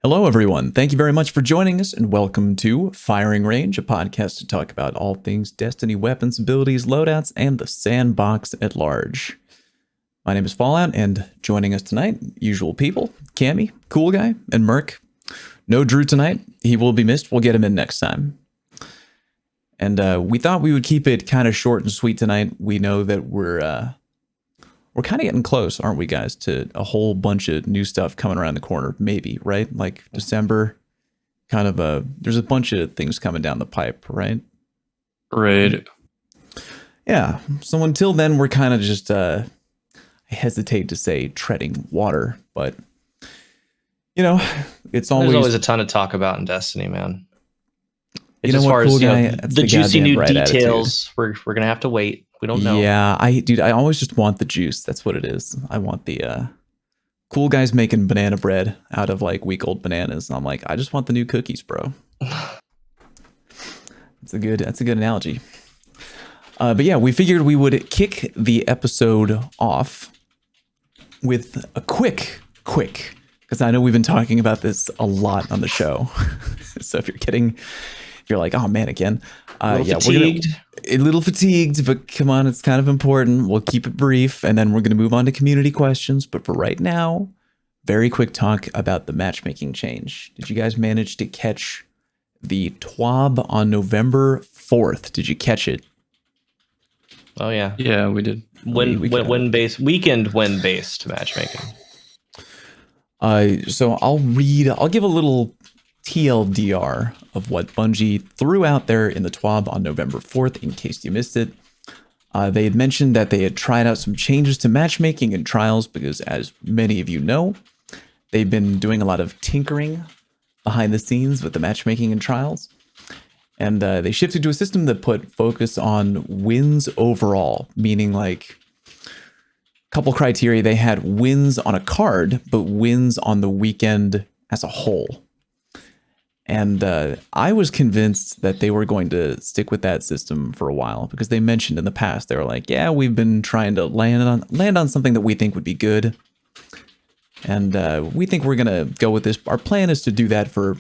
Hello, everyone. Thank you very much for joining us, and welcome to Firing Range, a podcast to talk about all things Destiny weapons, abilities, loadouts, and the sandbox at large. My name is Fallout, and joining us tonight, usual people, Cammy, Cool Guy, and Merc. No Drew tonight. He will be missed. We'll get him in next time. And we thought we would keep it kind of short and sweet tonight. We know that we're kind of getting close, aren't we, guys, to a whole bunch of new stuff coming around the corner, maybe, right? Like December, there's a bunch of things coming down the pipe, right? Right. Yeah. So until then, we're kind of just, I hesitate to say treading water, but, you know, there's always a ton of talk about in Destiny, man. You know what, cool guy? The juicy new details, we're going to have to wait. We don't know. Yeah, I always just want the juice. That's what it is. I want the cool guys making banana bread out of like week old bananas. And I'm like, I just want the new cookies, bro. That's a good analogy. But yeah, we figured we would kick the episode off with a quick, because I know we've been talking about this a lot on the show. So if you're like, oh man, again. Fatigued. A little fatigued, but come on, it's kind of important. We'll keep it brief, and then we're going to move on to community questions. But for right now, very quick talk about the matchmaking change. Did you guys manage to catch the TWAB on November 4th? Did you catch it? Oh, yeah. Yeah, we did. Weekend win-based matchmaking. So I'll give a little TLDR of what Bungie threw out there in the TWAB on November 4th, in case you missed it. They had mentioned that they had tried out some changes to matchmaking and trials because, as many of you know, they've been doing a lot of tinkering behind the scenes with the matchmaking and trials. And they shifted to a system that put focus on wins overall, meaning like a couple criteria. They had wins on a card, but wins on the weekend as a whole. And I was convinced that they were going to stick with that system for a while because they mentioned in the past, they were like, yeah, we've been trying to land on something that we think would be good. And we think we're going to go with this. Our plan is to do that for,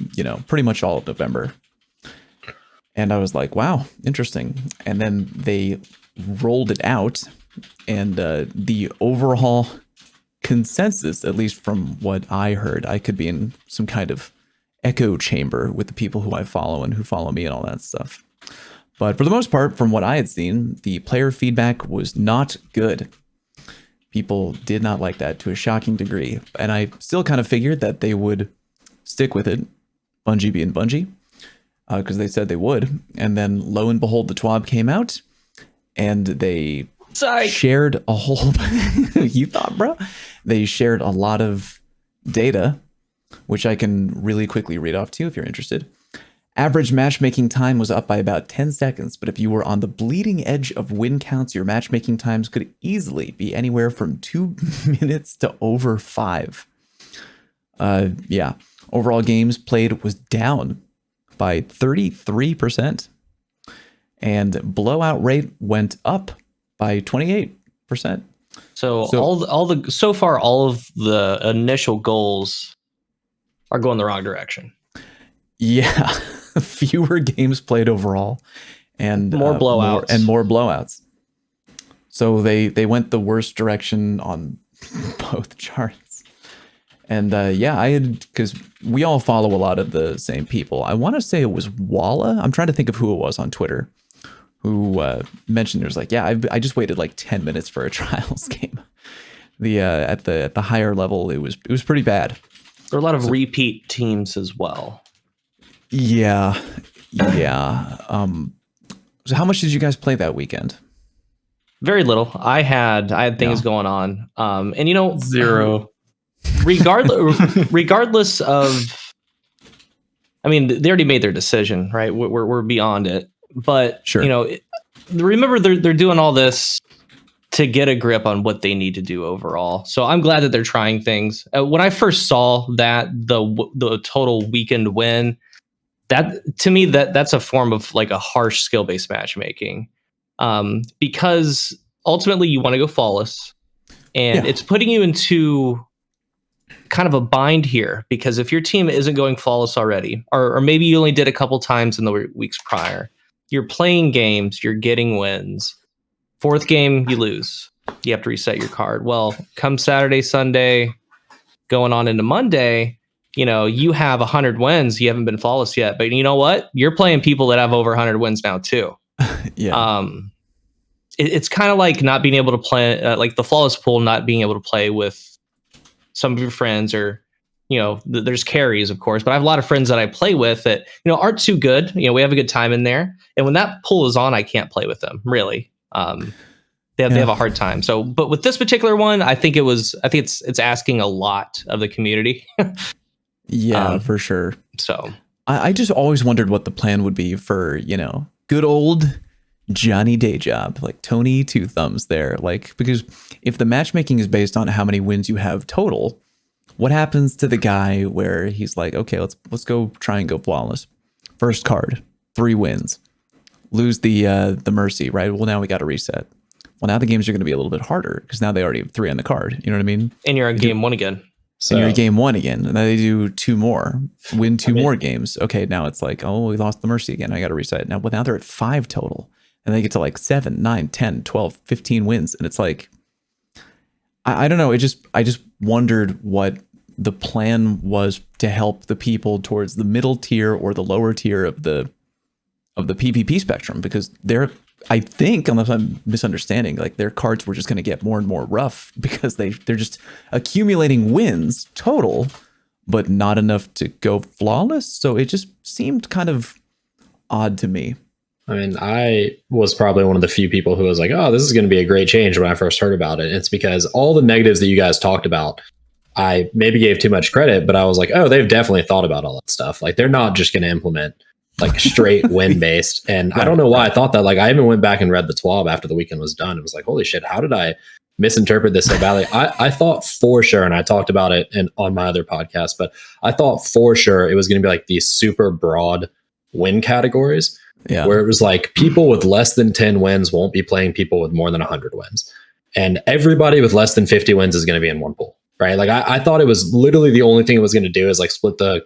pretty much all of November. And I was like, wow, interesting. And then they rolled it out, and the overall consensus, at least from what I heard, I could be in some kind of echo chamber with the people who I follow and who follow me and all that stuff. But for the most part, from what I had seen, the player feedback was not good. People did not like that to a shocking degree. And I still kind of figured that they would stick with it, Bungie being Bungie, because they said they would. And then lo and behold, the TWAB came out and they shared a whole... You thought, bro? They shared a lot of data, which I can really quickly read off to you if you're interested. Average matchmaking time was up by about 10 seconds, but if you were on the bleeding edge of win counts, your matchmaking times could easily be anywhere from 2 minutes to over 5. Yeah. Overall games played was down by 33%, and blowout rate went up by 28%. So all of the initial goals are going the wrong direction. Yeah, fewer games played overall, and more blowouts. More blowouts. So they went the worst direction on both charts. And because we all follow a lot of the same people. I want to say it was Walla. I'm trying to think of who it was on Twitter who mentioned, it was like, yeah, I just waited like 10 minutes for a trials game. At the higher level, it was pretty bad. There are a lot of repeat teams as well. Yeah. So how much did you guys play that weekend? Very little. I had things going on. And 0. Regardless of, I mean, they already made their decision, right? We're beyond it. But sure. Remember they're doing all this to get a grip on what they need to do overall. So I'm glad that they're trying things. When I first saw that the total weekend win, that to me that's a form of like a harsh skill-based matchmaking, because ultimately you want to go flawless, and it's putting you into kind of a bind here, because if your team isn't going flawless already, or maybe you only did a couple times in the weeks prior, you're playing games, you're getting wins. Fourth game, you lose. You have to reset your card. Well, come Saturday, Sunday, going on into Monday, you have 100 wins. You haven't been flawless yet, but you know what? You're playing people that have over 100 wins now too. Yeah. It's kind of like not being able to play, like the flawless pool, not being able to play with some of your friends, or there's carries, of course, but I have a lot of friends that I play with that aren't too good. We have a good time in there, and when that pool is on, I can't play with them really. They have a hard time. So, but with this particular one, I think it's asking a lot of the community. Yeah, for sure. So I just always wondered what the plan would be for, good old Johnny Dayjob, like Tony Two Thumbs there. Like, because if the matchmaking is based on how many wins you have total, what happens to the guy where he's like, okay, let's go try and go flawless. First card, 3 wins. Lose the mercy, right? Well, now we got to reset. Well, now the games are going to be a little bit harder because now they already have 3 on the card. You know what I mean? And you're on game 1 again. So you're at game 1 again, and then they do 2 more, win 2 more games. Okay, now it's like, oh, we lost the mercy again. I got to reset. Now they're at 5 total, and they get to like 7, 9, 10, 12, 15 wins, and it's like, I don't know. I just wondered what the plan was to help the people towards the middle tier or the lower tier of the PvP spectrum, because I think, unless I'm misunderstanding, like their cards were just going to get more and more rough because they're just accumulating wins total, but not enough to go flawless. So it just seemed kind of odd to me. I mean, I was probably one of the few people who was like, oh, this is going to be a great change when I first heard about it. It's because all the negatives that you guys talked about, I maybe gave too much credit, but I was like, oh, they've definitely thought about all that stuff. Like, they're not just going to implement like straight win based. And I don't know why I thought that. Like, I even went back and read the TWAB after the weekend was done. It was like, holy shit, how did I misinterpret this so badly? I thought for sure, and I talked about it on my other podcast, but I thought for sure it was going to be like these super broad win categories, where it was like people with less than 10 wins won't be playing people with more than 100 wins. And everybody with less than 50 wins is going to be in one pool, right? Like, I thought it was literally the only thing it was going to do is like split the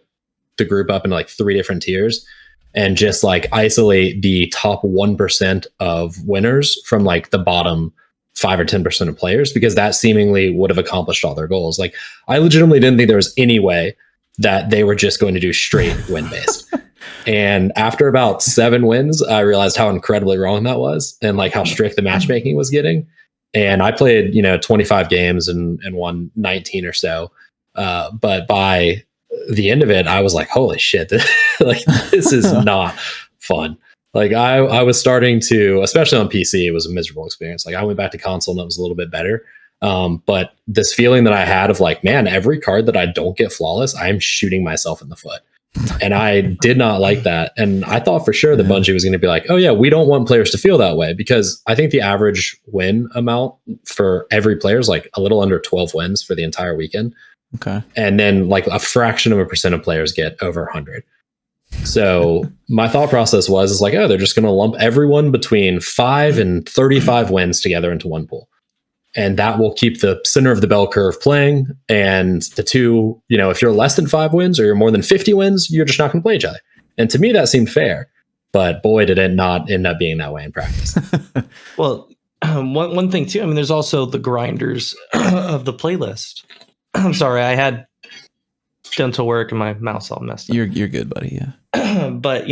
group up into like 3 different tiers and just like isolate the top 1% of winners from like the bottom 5 or 10% of players, because that seemingly would have accomplished all their goals. Like, I legitimately didn't think there was any way that they were just going to do straight win based. And after about 7 wins, I realized how incredibly wrong that was, and like how strict the matchmaking was getting. And I played, 25 games and won 19 or so. But by the end of it, I was like, holy shit, this is not fun. Like, I was starting to, especially on PC, it was a miserable experience. Like, I went back to console and it was a little bit better. But this feeling that I had of like, man, every card that I don't get flawless, I'm shooting myself in the foot. And I did not like that. And I thought for sure that Bungie was going to be like, oh yeah, we don't want players to feel that way, because I think the average win amount for every player is like a little under 12 wins for the entire weekend. Okay. And then like a fraction of a percent of players get over 100. So my thought process was like, oh, they're just going to lump everyone between 5 and 35 wins together into one pool. And that will keep the center of the bell curve playing. And the two, if you're less than 5 wins or you're more than 50 wins, you're just not going to play each other. And to me, that seemed fair. But boy, did it not end up being that way in practice. Well, one thing too, I mean, there's also the grinders of the playlist. I'm sorry, I had dental work and my mouth's all messed up. You're good, buddy. Yeah. But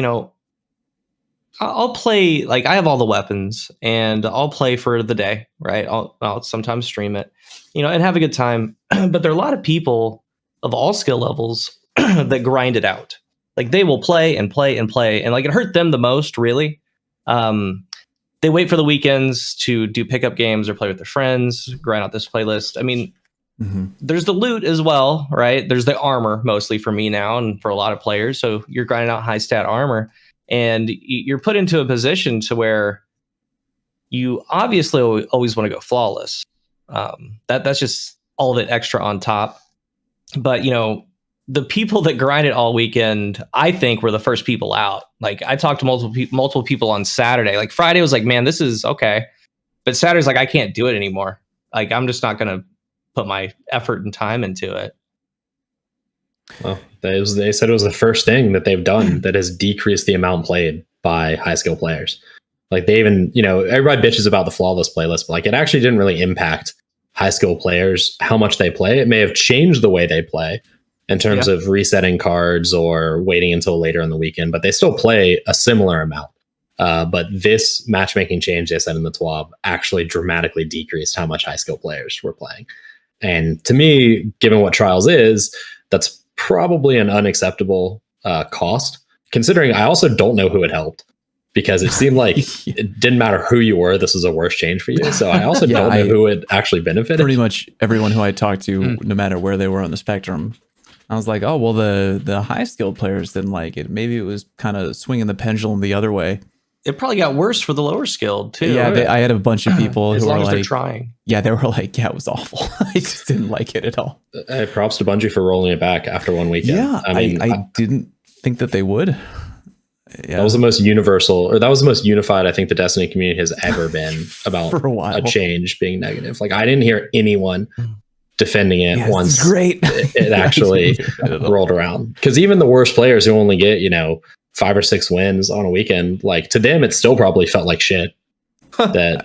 I'll play, like, I have all the weapons and I'll play for the day, right? I'll sometimes stream it, and have a good time. But there are a lot of people of all skill levels that grind it out. Like, they will play and play and play, and like, it hurt them the most, really. They wait for the weekends to do pickup games or play with their friends, grind out this playlist. I mean, there's the loot as well, right? There's the armor, mostly for me now and for a lot of players. So you're grinding out high stat armor, and you're put into a position to where you obviously always want to go flawless. That's just all of it extra on top. But, the people that grind it all weekend, I think, were the first people out. Like, I talked to multiple people on Saturday. Like, Friday was like, man, this is okay. But Saturday's like, I can't do it anymore. Like, I'm just not going to put my effort and time into it. Well, they said it was the first thing that they've done that has decreased the amount played by high skill players. Like they even, everybody bitches about the flawless playlist, but like it actually didn't really impact high skill players how much they play. It may have changed the way they play in terms of resetting cards or waiting until later in the weekend, but they still play a similar amount. But this matchmaking change they said in the TWAB actually dramatically decreased how much high skill players were playing. And to me, given what Trials is, that's probably an unacceptable cost, considering I also don't know who it helped, because it seemed like it didn't matter who you were, this was a worse change for you. So I also don't know who it actually benefited. Pretty much everyone who I talked to, no matter where they were on the spectrum, I was like, oh, well, the high skilled players didn't like it. Maybe it was kind of swinging the pendulum the other way. It probably got worse for the lower skilled too. Yeah, I had a bunch of people who were like, they're trying. Yeah, they were like, yeah, it was awful. I just didn't like it at all. Props to Bungie for rolling it back after one weekend. Yeah, I didn't think that they would. Yeah. That was the most universal, or that was the most unified I think the Destiny community has ever been about a change being negative. Like I didn't hear anyone defending it once great. it actually rolled around. Because even the worst players who only get 5 or 6 wins on a weekend, like to them it still probably felt like shit. That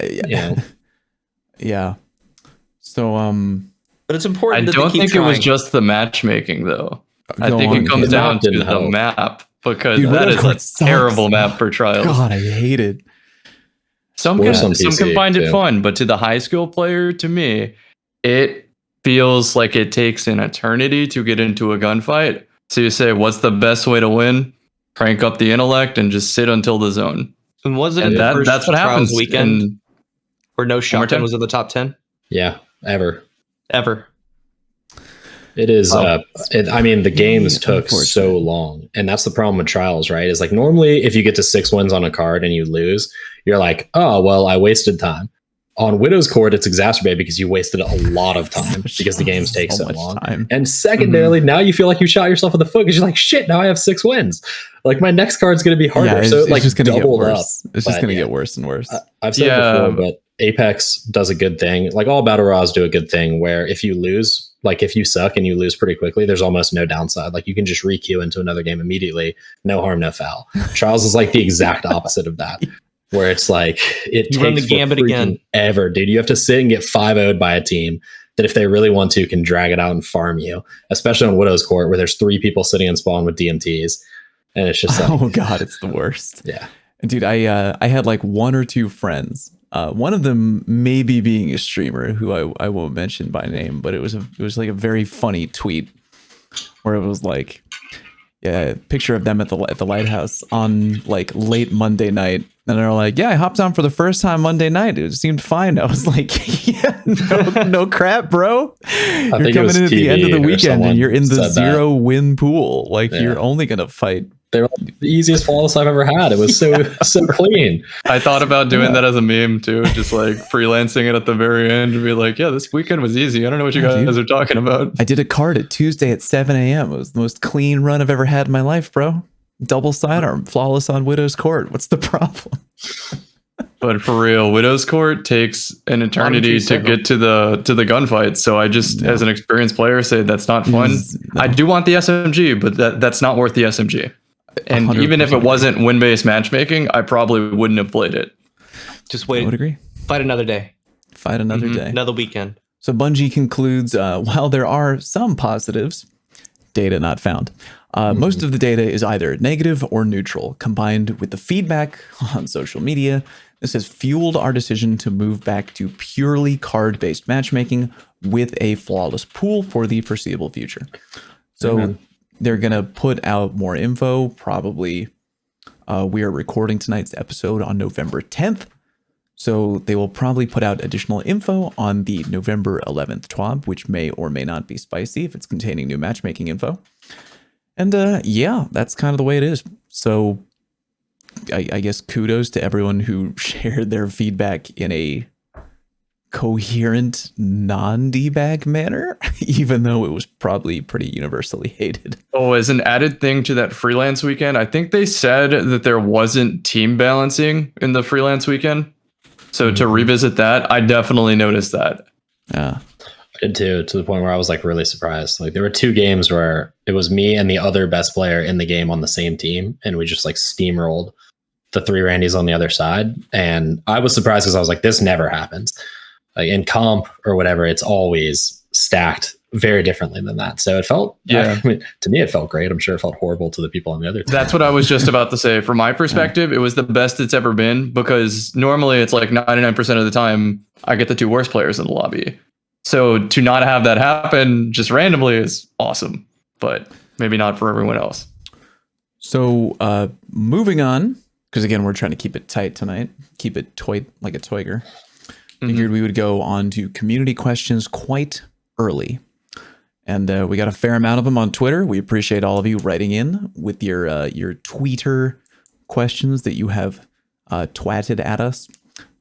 yeah. So but it's important. I don't think it was just the matchmaking though. I think it comes down to the map, because that is a terrible map for Trials. God, I hate it. Some can find it fun, but to the high skill player, to me, it feels like it takes an eternity to get into a gunfight. So you say, what's the best way to win? Crank up the intellect and just sit until the zone. And that's what happens weekend where no shotgun was in the top 10? Yeah, ever. It is. The games took so long, and that's the problem with Trials, right? Is like normally if you get to 6 wins on a card and you lose, you're like, oh well, I wasted time. On Widow's Court, it's exacerbated because you wasted a lot of time because the games take so long. And secondarily, now you feel like you shot yourself in the foot because you're like, shit, now I have 6 wins. Like my next card's going to be harder. So it's just going to get worse. It's just going to get worse and worse. I've said it before, but Apex does a good thing. Like all battle royales do a good thing where if you lose, like if you suck and you lose pretty quickly, there's almost no downside. Like you can just re-queue into another game immediately. No harm, no foul. Trials is like the exact opposite of that. Where it's like it you takes run the gambit again ever, dude. You have to sit and get 5-0'd by a team that, if they really want to, can drag it out and farm you. Especially on Widow's Court, where there's 3 people sitting in spawn with DMTs, and it's just like, oh god, it's the worst. Yeah, and dude, I had like 1 or 2 friends. One of them maybe being a streamer who I won't mention by name, but it was like a very funny tweet where it was like, yeah, picture of them at the lighthouse on like late Monday night. And they're like, yeah, I hopped on for the first time Monday night. It seemed fine. I was like, yeah, no crap, bro. You're coming in at the end of the weekend and you're in the 0 win pool. Like you're only going to fight. They're like the easiest flawless I've ever had. It was so clean. I thought about doing that as a meme too. Just like freelancing it at the very end and be like, yeah, this weekend was easy. I don't know what you guys are talking about. I did a card at Tuesday at 7 a.m. It was the most clean run I've ever had in my life, bro. Double sidearm, flawless on Widow's Court. What's the problem? But for real, Widow's Court takes an eternity to get to the gunfight. So I just, as an experienced player, say that's not fun. I do want the SMG, but that's not worth the SMG. And even if it wasn't win-based matchmaking, I probably wouldn't have played it. Just wait. I would agree. Fight another day. Fight another day. Another weekend. So Bungie concludes, while there are some positives, data not found. Most of the data is either negative or neutral. Combined with the feedback on social media, this has fueled our decision to move back to purely card-based matchmaking with a flawless pool for the foreseeable future. So they're going to put out more info. Probably we are recording tonight's episode on November 10th. So they will probably put out additional info on the November 11th TWAB, which may or may not be spicy if it's containing new matchmaking info. And yeah, that's kind of the way it is. So I guess kudos to everyone who shared their feedback in a coherent, non-debag manner, even though it was probably pretty universally hated. Oh, as an added thing to that freelance weekend, I think they said that there wasn't team balancing in the freelance weekend. So to revisit that, I definitely noticed that. Yeah. I did too, to the point where I was like really surprised. Like there were 2 games where it was me and the other best player in the game on the same team, and we just like steamrolled the 3 Randys on the other side. And I was surprised because I was like, this never happens. Like in comp or whatever, it's always stacked very differently than that. So it felt, I mean, to me, it felt great. I'm sure it felt horrible to the people on the other team. That's what I was just about to say. From my perspective, it was the best it's ever been, because normally it's like 99% of the time I get the 2 worst players in the lobby. So to not have that happen just randomly is awesome, but maybe not for everyone else. So moving on, because again, we're trying to keep it tight tonight, keep it like a toiger. Figured we would go on to community questions quite early. And we got a fair amount of them on Twitter. We appreciate all of you writing in with your tweeter questions that you have twatted at us.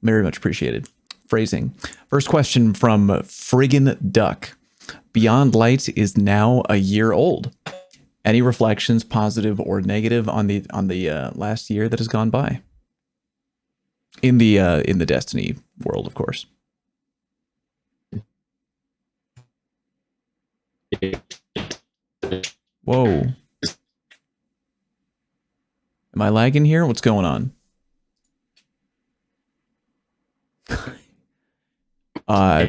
Very much appreciated. Phrasing. First question from Friggin' Duck. Beyond Light is now a year old. Any reflections, positive or negative, on the last year that has gone by? In the Destiny world, of course. Whoa. Am I lagging here? What's going on? Huh.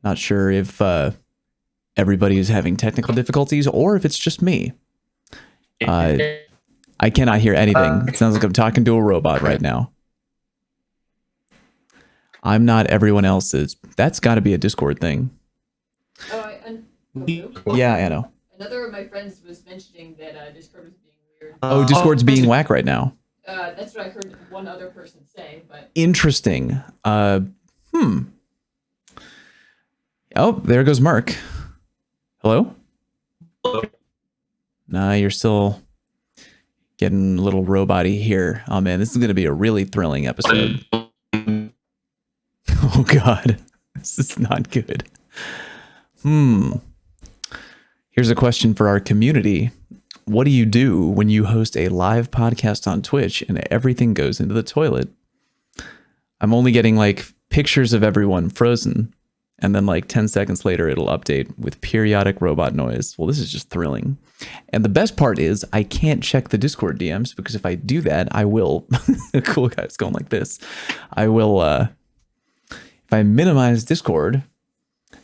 Not sure if everybody is having technical difficulties or if it's just me. I cannot hear anything. It sounds like I'm talking to a robot right now. I'm not everyone else's. That's got to be a Discord thing. Oh, yeah, I know. Another of my friends was mentioning that Discord was being weird. Oh, Discord's being whack right now. That's what I heard one other person say, but... Interesting. Oh, there goes Mark. Hello? Nah, you're still getting a little robot-y here. Oh man, this is going to be a really thrilling episode. Oh god, this is not good. Here's a question for our community. What do you do when you host a live podcast on Twitch and everything goes into the toilet? I'm only getting like pictures of everyone frozen, and then like 10 seconds later it'll update with periodic robot noise. Well, this is just thrilling. And the best part is I can't check the Discord DMs, because if I do that, I will... Cool guy's going like this. I will... if I minimize Discord,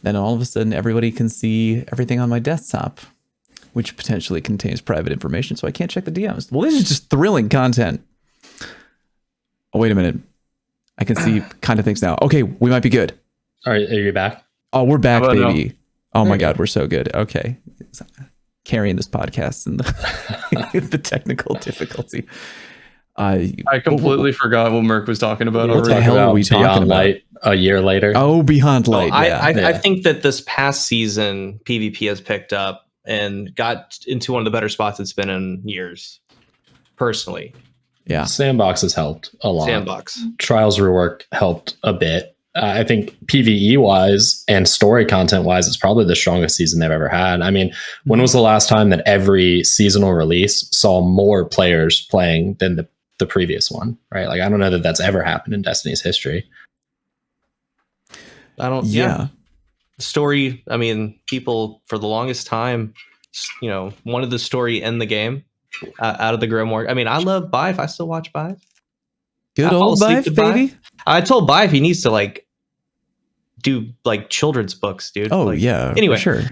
then all of a sudden everybody can see everything on my desktop, which potentially contains private information, so I can't check the DMs. Well, this is just thrilling content. Oh, wait a minute. I can see kind of things now. Okay, we might be good. All right, are you back? Oh, we're back, baby. No? Oh my god, we're so good. Okay. Carrying this podcast and the technical difficulty. I completely forgot what Merc was talking about. What the hell are we talking Beyond about? Light a year later. Oh, Beyond Light. I think that this past season, PvP has picked up and got into one of the better spots it's been in years, personally. Yeah. Sandbox has helped a lot. Sandbox. Trials rework helped a bit. I think PvE wise and story content wise, it's probably the strongest season they've ever had. I mean, when was the last time that every seasonal release saw more players playing than the previous one, right? Like, I don't know that that's ever happened in Destiny's history. I don't. Yeah. Story. I mean, people for the longest time, wanted the story in the game out of the Grimoire. I mean, I love Bife. I still watch Bife. Good old Bife, baby. I told Bife he needs to like do like children's books, dude. Oh like, yeah. Anyway, sure.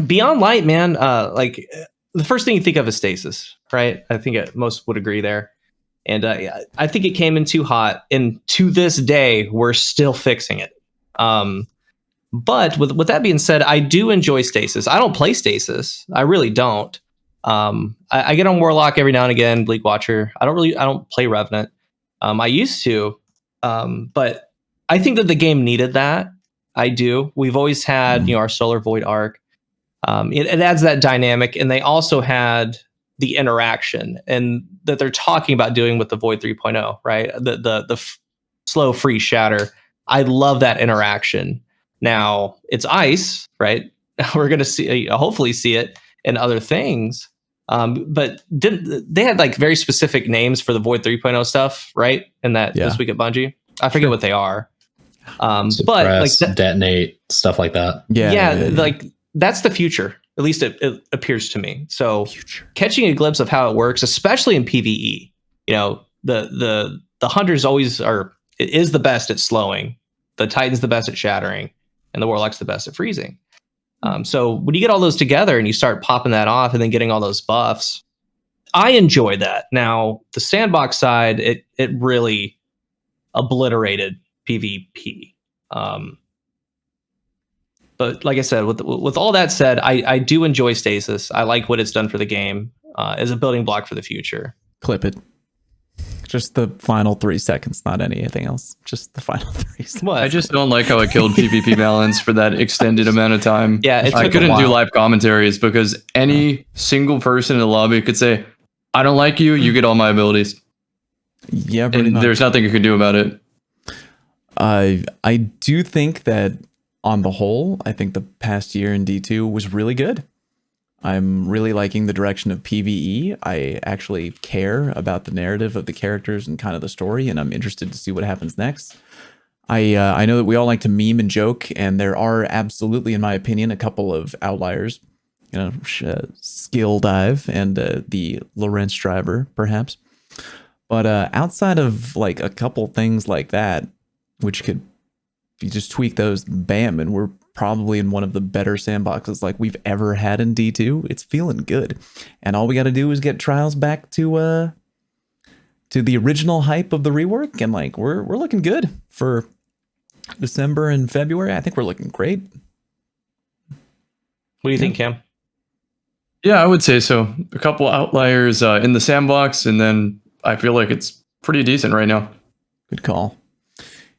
Beyond Light, man. Like the first thing you think of is stasis, right? I think most would agree there. And I think it came in too hot, and to this day we're still fixing it. But with that being said, I do enjoy stasis. I don't play stasis. I really don't. I get on Warlock every now and again, Bleak Watcher. I don't play Revenant. I used to, but I think that the game needed that. I do. We've always had, our Solar Void arc. It adds that dynamic, and they also had the interaction and that they're talking about doing with the Void 3.0, right? The slow free shatter. I love that interaction. Now it's ice, right? We're going to hopefully see it in other things. But they had like very specific names for the Void 3.0 stuff, right? And that this week at Bungie, I forget what they are. But like detonate, stuff like that. Yeah, like that's the future. At least it appears to me. So catching a glimpse of how it works, especially in PvE, the hunters always is the best at slowing, the Titan's the best at shattering, and the Warlock's the best at freezing. So when you get all those together and you start popping that off and then getting all those buffs, I enjoy that. Now the sandbox side, it really obliterated PvP. But like I said, with all that said, I do enjoy Stasis. I like what it's done for the game as a building block for the future. Clip it. Just the final 3 seconds, not anything else. Just the final 3 seconds. I just don't like how it killed PvP balance for that extended amount of time. Yeah, I couldn't do live commentaries because any single person in the lobby could say, "I don't like you. You get all my abilities." Yeah, and there's nothing you can do about it. I do think that on the whole, I think the past year in D2 was really good. I'm really liking the direction of PvE. I actually care about the narrative of the characters and kind of the story, and I'm interested to see what happens next. I know that we all like to meme and joke, and there are absolutely, in my opinion, a couple of outliers. Skill Dive and the Lorentz driver, perhaps. But outside of like a couple things like that, which could, if you just tweak those, bam, and we're probably in one of the better sandboxes like we've ever had in D2. It's feeling good. And all we got to do is get Trials back to the original hype of the rework, and like we're looking good for December and February. I think we're looking great. What do you think, Cam? Yeah, I would say so. A couple outliers in the sandbox, and then I feel like it's pretty decent right now. Good call.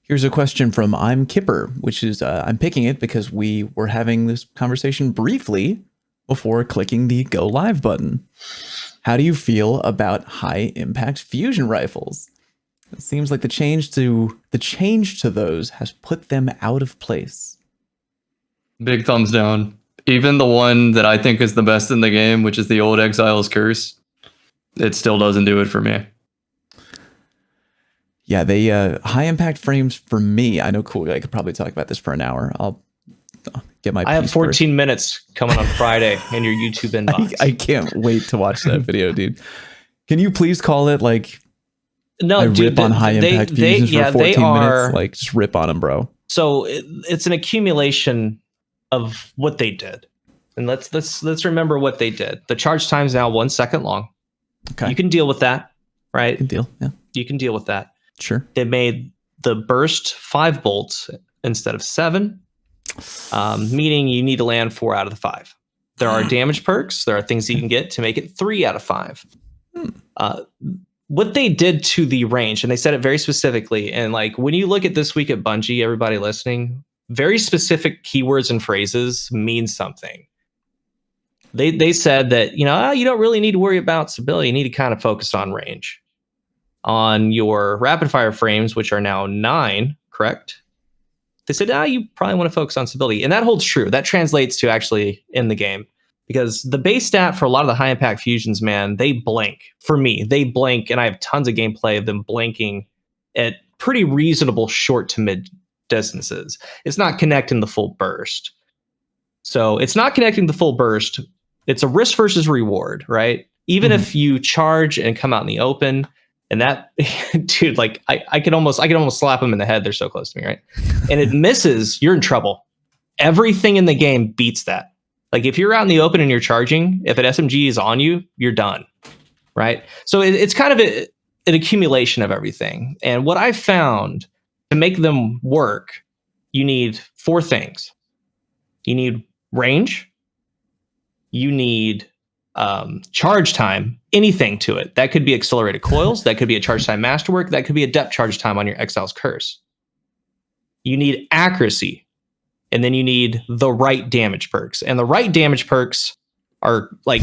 Here's a question from I'm Kipper, which is, I'm picking it because we were having this conversation briefly before clicking the go live button. How do you feel about high impact fusion rifles? It seems like the change to those has put them out of place. Big thumbs down. Even the one that I think is the best in the game, which is the old Exile's Curse, it still doesn't do it for me. Yeah, they high impact frames for me. I know, cool. I could probably talk about this for an hour. I'll get my. I have 14 minutes coming on Friday in your YouTube inbox. I can't wait to watch that video, dude. Can you please call it like? No, I dude, rip on high impact fusions for 14 minutes. Like, just rip on them, bro. So it's an accumulation of what they did, and let's remember what they did. The charge time is now 1 second long. Okay, you can deal with that, right? Good deal. Yeah, you can deal with that. Sure. They made the burst 5 bolts instead of 7, meaning you need to land 4 out of the 5. There are damage perks. There are things you can get to make it 3 out of 5. What they did to the range, and they said it very specifically, and like when you look at this week at Bungie, everybody listening, very specific keywords and phrases mean something. They said that, you don't really need to worry about stability. You need to kind of focus on range. On your rapid fire frames, which are now 9, correct? They said, you probably want to focus on stability. And that holds true. That translates to actually in the game. Because the base stat for a lot of the high impact fusions, man, they blink. For me, they blink, and I have tons of gameplay of them blinking at pretty reasonable short to mid distances. It's not connecting the full burst. So it's not connecting the full burst. It's a risk versus reward, right? Even if you charge and come out in the open, and that, dude, like I could almost slap them in the head. They're so close to me, right? And it misses, you're in trouble. Everything in the game beats that. Like if you're out in the open and you're charging, if an SMG is on you, you're done, right? So it's kind of an accumulation of everything. And what I found to make them work, you need 4 things. You need range. You need charge time, anything to it. That could be accelerated coils. That could be a charge time masterwork. That could be a depth charge time on your Exile's Curse. You need accuracy. And then you need the right damage perks. And the right damage perks are like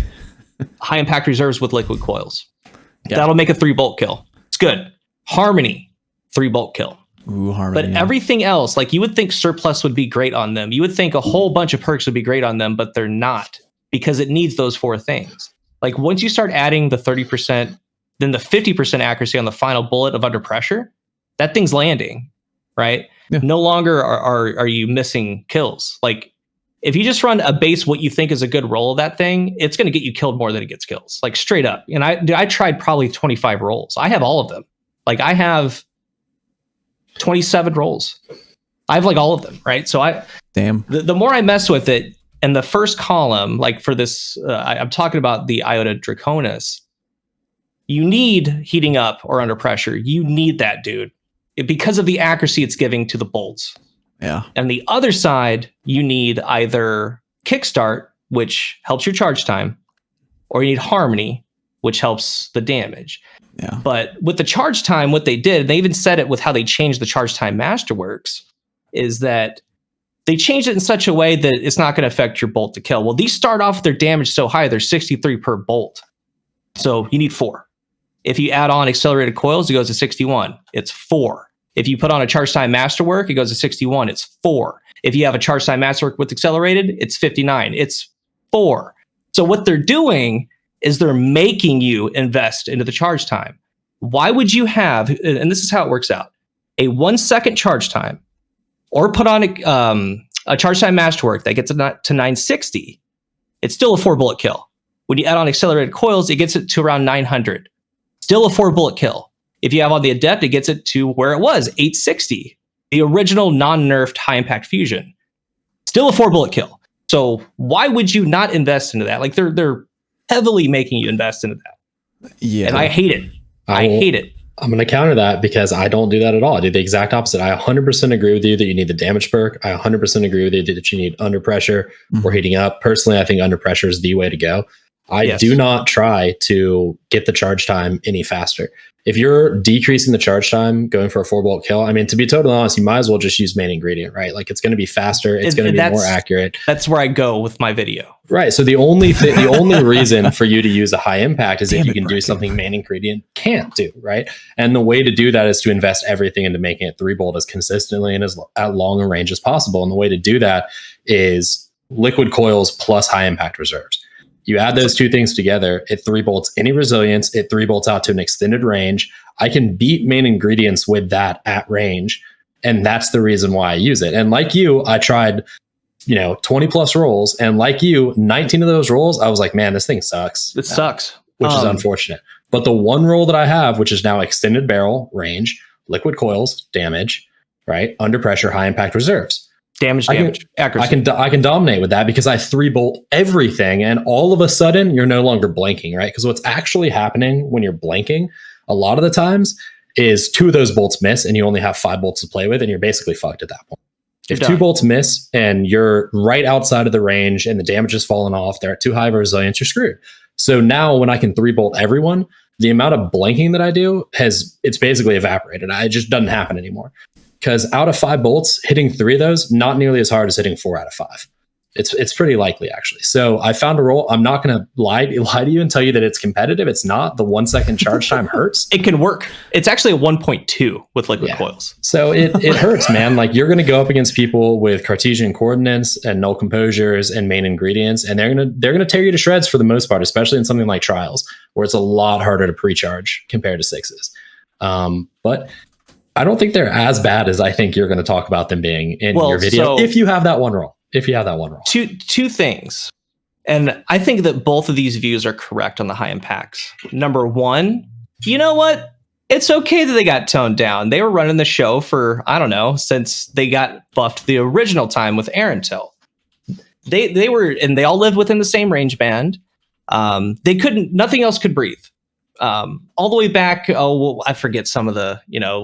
high impact reserves with liquid coils. Yeah. That'll make a 3-bolt kill. It's good. Harmony, 3-bolt kill. Ooh, Harmony. But everything else, like you would think surplus would be great on them. You would think a whole bunch of perks would be great on them, but they're not. Because it needs those 4 things. Like once you start adding the 30%, then the 50% accuracy on the final bullet of under pressure, that thing's landing, right? Yeah. No longer are you missing kills. Like if you just run a base what you think is a good roll of that thing, it's going to get you killed more than it gets kills. Like straight up. And I tried probably 25 rolls. I have all of them. Like I have 27 rolls. I have like all of them, right? So the more I mess with it, and the first column, like for this, I'm talking about the Iota Draconis, you need heating up or under pressure. You need that, dude, because of the accuracy it's giving to the bolts. Yeah. And the other side, you need either Kickstart, which helps your charge time, or you need Harmony, which helps the damage. Yeah. But with the charge time, what they did, they even said it with how they changed the charge time masterworks, is that they changed it in such a way that it's not going to affect your bolt to kill. Well, these start off with their damage so high, they're 63 per bolt. So you need 4. If you add on accelerated coils, it goes to 61. It's 4. If you put on a charge time masterwork, it goes to 61. It's 4. If you have a charge time masterwork with accelerated, it's 59. It's 4. So what they're doing is they're making you invest into the charge time. Why would you have, and this is how it works out, a 1 second charge time, or put on a charge time masterwork that gets it to 960, it's still a 4 bullet kill. When you add on accelerated coils, it gets it to around 900. Still a 4 bullet kill. If you have on the adept, it gets it to where it was, 860. The original non-nerfed high impact fusion. Still a 4 bullet kill. So why would you not invest into that? Like they're heavily making you invest into that. Yeah. And I hate it. I hate it. I'm going to counter that because I don't do that at all. I do the exact opposite. I 100% agree with you that you need the damage perk. I 100% agree with you that you need under pressure or heating up. Personally, I think under pressure is the way to go. I do not try to get the charge time any faster. If you're decreasing the charge time, going for a 4 bolt kill, I mean, to be totally honest, you might as well just use main ingredient, right? Like it's going to be faster. It's going to be more accurate. That's where I go with my video. Right. So the only reason for you to use a high impact is if you can do something main ingredient can't do, right? And the way to do that is to invest everything into making it 3 bolt as consistently and as at long a range as possible. And the way to do that is liquid coils plus high impact reserves. You add those two things together, it 3 bolts any resilience, it 3 bolts out to an extended range. I can beat main ingredients with that at range. And that's the reason why I use it. And like you, I tried, 20 plus rolls. And like you, 19 of those rolls, I was like, man, this thing sucks. It sucks. Which is unfortunate. But the one roll that I have, which is now extended barrel, range, liquid coils, damage, right? Under pressure, high impact reserves. Damage, accuracy. I can dominate with that because I 3 bolt everything, and all of a sudden you're no longer blanking, right? Because what's actually happening when you're blanking a lot of the times is 2 of those bolts miss, and you only have 5 bolts to play with, and you're basically fucked at that point. If 2 bolts miss and you're right outside of the range and the damage has fallen off, they're at too high of a resilience, you're screwed. So now when I can 3 bolt everyone, the amount of blanking that I do it's basically evaporated. It just doesn't happen anymore. Because out of 5 bolts, hitting 3 of those, not nearly as hard as hitting 4 out of 5. It's pretty likely, actually. So I found a roll. I'm not going to lie to you and tell you that it's competitive. It's not. The 1 second charge time hurts. It can work. It's actually a 1.2 with liquid coils. So it hurts, man. Like you're going to go up against people with Cartesian coordinates and null composures and main ingredients, and they're gonna tear you to shreds for the most part, especially in something like trials, where it's a lot harder to pre-charge compared to 6s. But I don't think they're as bad as I think you're going to talk about them being in your video. If you have that one roll. Two things. And I think that both of these views are correct on the high impacts. Number one, you know what? It's okay that they got toned down. They were running the show for, I don't know, since they got buffed the original time with Arantel. They were, and they all lived within the same range band. Nothing else could breathe. All the way back, I forget some of the,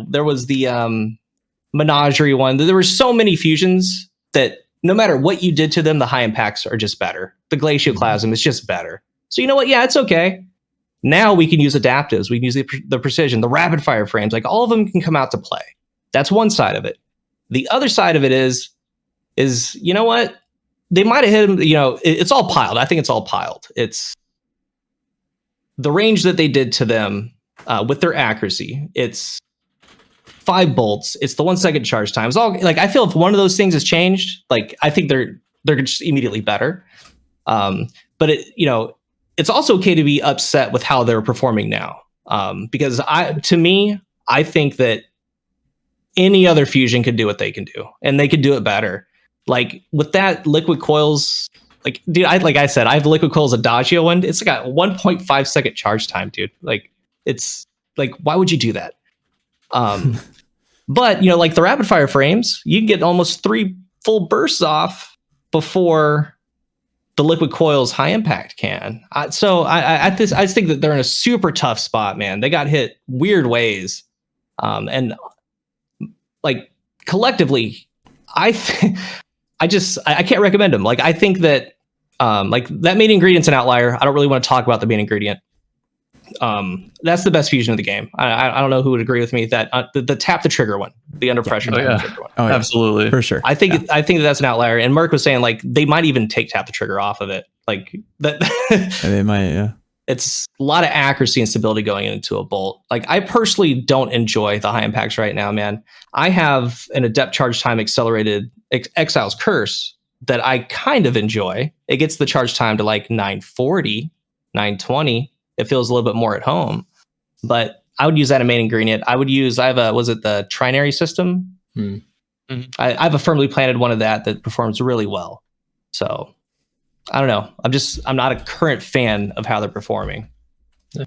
there was the Menagerie one. There were so many fusions that no matter what you did to them, the high impacts are just better. The Glacioclasm is just better. So you know what? Yeah, it's okay. Now we can use adaptives. We can use the precision, the rapid fire frames. Like all of them can come out to play. That's one side of it. The other side of it is you know what? They might have hit him. It's all piled. I think it's all piled. It's the range that they did to them with their accuracy. It's 5 bolts. It's the 1 second charge time. It's all like, I feel if one of those things has changed, like I think they're just immediately better. But it's also okay to be upset with how they're performing now. Because to me, I think that any other fusion could do what they can do, and they could do it better. Like with that liquid coils, like dude, like I said, I have liquid coils Adagio one. It's got 1.5 second charge time, dude. Like it's like, why would you do that? But you know, like the rapid fire frames, you can get almost 3 full bursts off before the liquid coils high impact can. I just think that they're in a super tough spot, man. They got hit weird ways, and like collectively, I can't recommend them. Like I think that like that main ingredient's an outlier. I don't really want to talk about the main ingredient. That's the best fusion of the game. I don't know who would agree with me that the tap the trigger one, the under pressure tap the trigger one. Oh, yeah. Absolutely, For sure. I think that's an outlier. And Merc was saying like they might even take tap the trigger off of it. Like that. They might, yeah. It's a lot of accuracy and stability going into a bolt. Like I personally don't enjoy the high impacts right now, man. I have an adept charge time accelerated Exile's Curse that I kind of enjoy. It gets the charge time to like 940, 920. It feels a little bit more at home, but I would use that in main ingredient. I have the trinary system? Mm-hmm. I have a firmly planted one of that performs really well. So I don't know. I'm not a current fan of how they're performing. Yeah.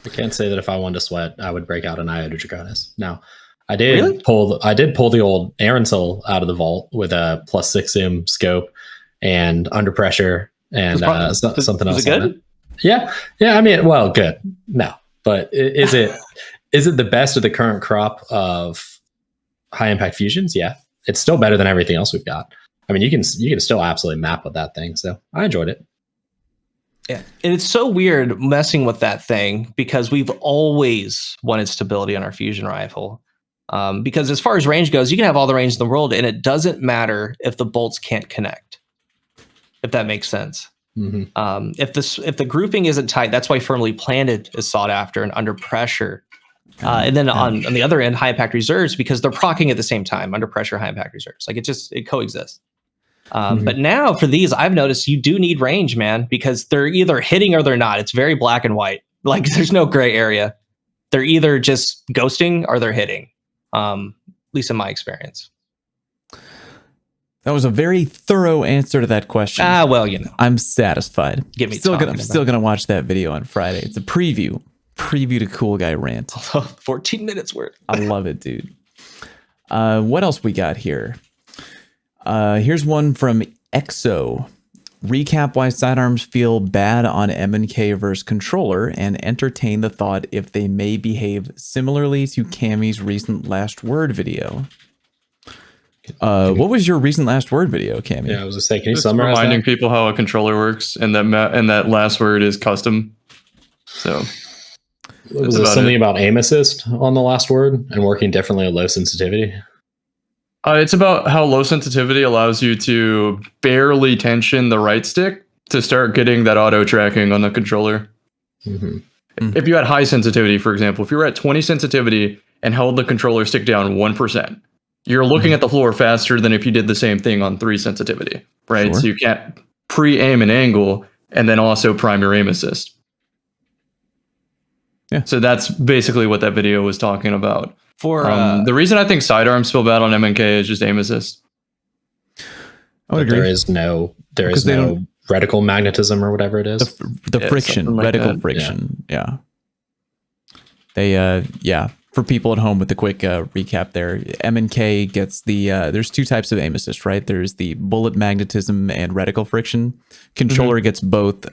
I can't say that if I wanted to sweat, I would break out an Iota Draconis. Now, I did pull the old Aeroncil out of the vault with a +6 zoom scope and under pressure and something else. Is it good? Yeah. I mean, well, good. No, but is it the best of the current crop of high impact fusions? Yeah, it's still better than everything else we've got. I mean, you can still absolutely map with that thing. So I enjoyed it. Yeah, and it's so weird messing with that thing because we've always wanted stability on our fusion rifle. Because as far as range goes, you can have all the range in the world, and it doesn't matter if the bolts can't connect. If that makes sense. Mm-hmm. If the grouping isn't tight, that's why firmly planted is sought after and under pressure. And then on the other end, high impact reserves, because they're proccing at the same time, under pressure, high impact reserves. Like it coexists. But now for these, I've noticed you do need range, man, because they're either hitting or they're not. It's very black and white. Like there's no gray area. They're either just ghosting or they're hitting. At least in my experience. That was a very thorough answer to that question. Well, you know, I'm satisfied. I'm still gonna watch that video on Friday. It's a preview to Cool Guy Rant. 14 minutes worth. I love it, dude. What else we got here? Here's one from EXO. Recap why Sidearms feel bad on M&K versus controller and entertain the thought if they may behave similarly to Cammy's recent last word video. What was your recent last word video, Cammy? Yeah, I was gonna say, can you Just summarize reminding that? people how a controller works and that last word is custom. So Was it something about aim assist on the last word and working differently at low sensitivity? it's about how low sensitivity allows you to barely tension the right stick to start getting that auto tracking on the controller. If you had high sensitivity, for example, if you were at 20 sensitivity and held the controller stick down 1%, you're looking at the floor faster than if you did the same thing on 3 sensitivity, right? Sure. So you can't pre-aim an angle and then also prime your aim assist. Yeah. So that's basically what that video was talking about. For the reason I think sidearms feel bad on M&K is just aim assist. I would agree. There is no Because they don't- reticle magnetism or whatever it is. The Yeah, friction, something like reticle that. friction. Yeah. They for people at home with the quick recap there, M&K gets the there's 2 types of aim assist, right? There's the bullet magnetism and reticle friction. Controller gets both.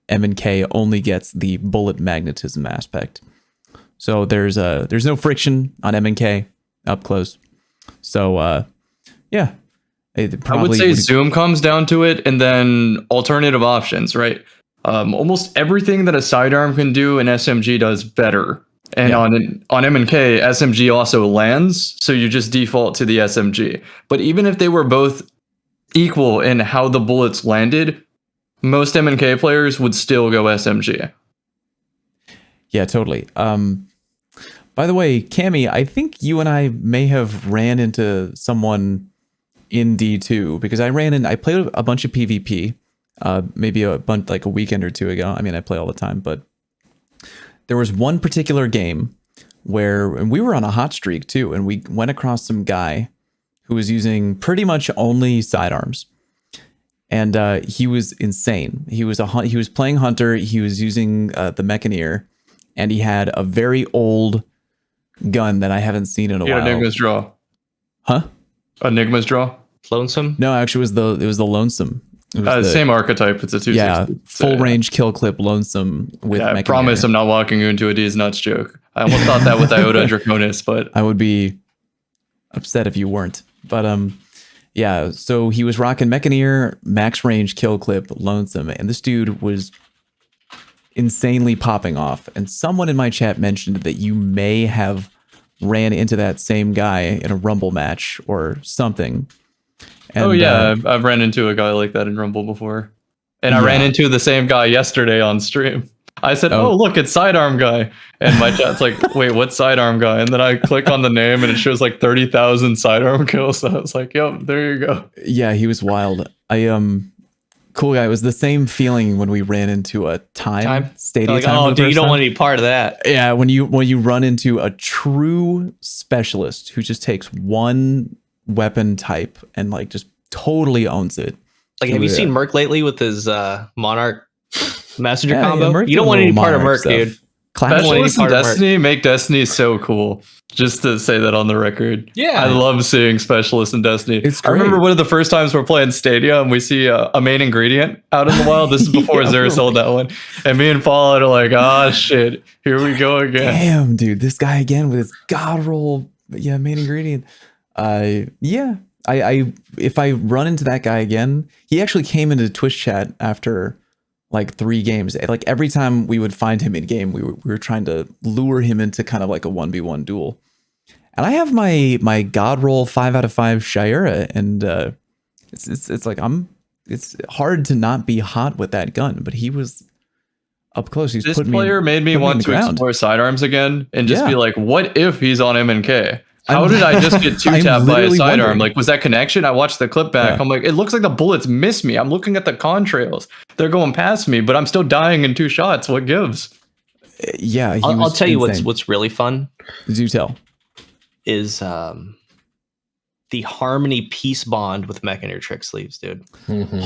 M&K only gets the bullet magnetism aspect. So there's no friction on M&K up close. So yeah. I would say zoom comes down to it, and then alternative options, right? Almost everything that a sidearm can do, an SMG does better. And on M&K, SMG also lands, so you just default to the SMG. But even if they were both equal in how the bullets landed, most M&K players would still go SMG. Yeah, totally. By the way, Cammy, I think you and I may have ran into someone in D2 because I played a bunch of PvP maybe a bunch like a weekend or two ago. I mean, I play all the time, but there was one particular game where, and we were on a hot streak too, and we went across some guy who was using pretty much only sidearms. And he was insane. He was playing Hunter. He was using the Mechaneer, and he had a very old gun that I haven't seen in a while. Enigma's Draw. Huh? Enigma's Draw. Lonesome? No, actually, it was the Lonesome. It was the same archetype. It's a 260. Yeah, full range kill clip Lonesome with I Mechaneer. promise I'm not walking you into a D's nuts joke. I almost thought that with Iota Draconis, but I would be upset if you weren't. But yeah, so he was rocking Mechaneer, max range kill clip, Lonesome, and this dude was insanely popping off. And someone in my chat mentioned that you may have ran into that same guy in a Rumble match or something. And, I've ran into a guy like that in Rumble before. And I ran into the same guy yesterday on stream. I said, oh, look, it's Sidearm Guy. And my chat's like, wait, what's Sidearm Guy? And then I click on the name and it shows like 30,000 Sidearm kills. So I was like, yep, there you go. Yeah, he was wild. Cool guy. It was the same feeling when we ran into a time stadium. Like, oh, dude, you don't want any part of that. Yeah, when you run into a true specialist who just takes one weapon type and like just totally owns it. Like, have you seen Merc lately with his Monarch Messenger Yeah, combo? Merc You don't want any part of Merc, stuff. dude. Specialists in Destiny make Destiny so cool. Just to say that on the record. Yeah. I love seeing specialists in Destiny. It's I remember great. one of the first times we're playing Stadia and we see a main ingredient out in the wild. This is before Zero sold that one. And me and Fallout are like, ah, shit. Here we go again. Damn, dude, this guy again with his god roll. Yeah, main ingredient. Yeah. I if I run into that guy again, he actually came into Twitch chat after like 3 games. Like every time we would find him in game, we were trying to lure him into kind of like a 1v1 duel. And I have my god roll 5 out of 5 Shira, and it's like it's hard to not be hot with that gun, but he was up close. He's This player made me want to explore sidearms again and just be like, what if he's on M&K? How did I just get 2-tapped by a sidearm? Like, was that connection? I watched the clip back. I'm like, it looks like the bullets miss me. I'm looking at the contrails. They're going past me, but I'm still dying in 2 shots. What gives? Yeah, I'll tell you what's really fun. Do tell. Is the Harmony Peace Bond with Mechaneer trick sleeves, dude. Mm-hmm.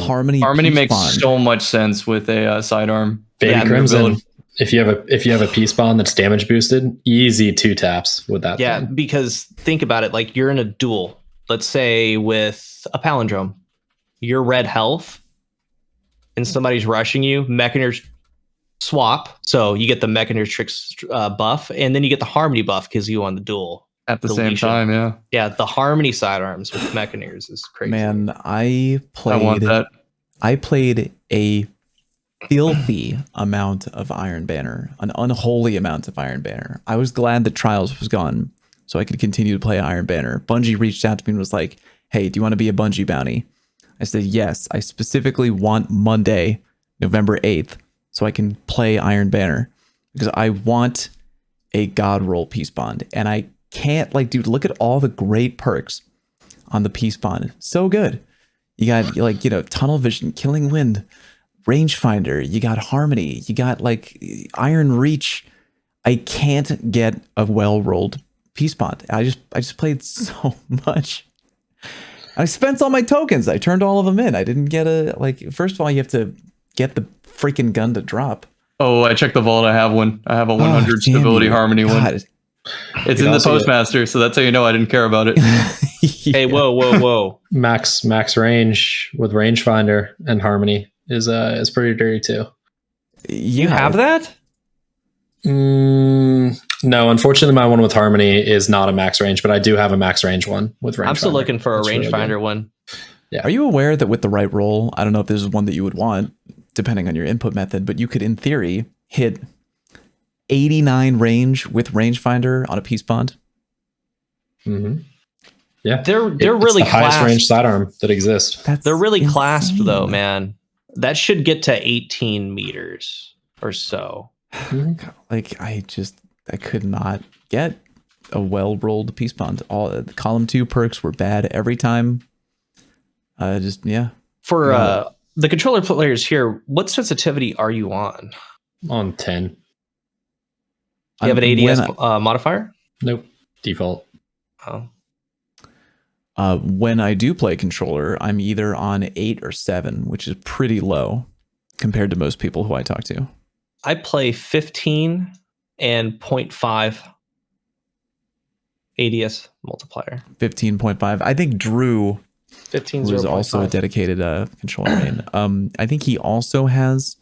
Harmony makes so much sense with a sidearm. Baby Crimson. If you have a peace bond that's damage boosted, easy 2 taps with that. Yeah, thing. because think about it. Like, you're in a duel, let's say with a palindrome, you're red health, and somebody's rushing you. Mechaneer swap, so you get the Mechaneer tricks buff, and then you get the Harmony buff because you won the duel at the same time. Yeah, yeah. The Harmony sidearms with Mechaneers is crazy. Man, I want that. I played a filthy amount of Iron Banner, an unholy amount of Iron Banner. I was glad that Trials was gone so I could continue to play Iron Banner. Bungie reached out to me and was like, hey, do you want to be a Bungie bounty? I said, yes, I specifically want Monday, November 8th, so I can play Iron Banner because I want a God roll peace bond. And I can't, like, dude, look at all the great perks on the peace bond. So good. You got, like, you know, tunnel vision, killing wind, rangefinder, you got harmony, you got like iron reach. I can't get a well-rolled peace bond. I just played so much. I spent all my tokens. I turned all of them in. I didn't get first of all, you have to get the freaking gun to drop. Oh, I checked the vault. I have one. I have a 100 stability harmony one. It's in the postmaster, so that's how you know I didn't care about it. Yeah. Hey, whoa. Max range with rangefinder and harmony is pretty dirty too. You have that? No, unfortunately, my one with harmony is not a max range, but I do have a max range one with rangefinder. I'm still looking for a rangefinder one. Yeah. Are you aware that with the right roll, I don't know if this is one that you would want, depending on your input method, but you could, in theory, hit 89 range with rangefinder on a peace bond? Mm-hmm. Yeah, they're really the highest clasped. range sidearm that exists. They're really clasped though, man. That should get to 18 meters or so. Like I could not get a well-rolled peace bond. All the column 2 perks were bad every time. For the controller players here, what sensitivity are you on? On 10. You have an ADS modifier? Nope. Default. Oh. When I do play controller, I'm either on 8 or 7, which is pretty low compared to most people who I talk to. I play 15 and 0.5 ADS multiplier. 15.5. I think Drew 15 was also a dedicated controller main. I think he also has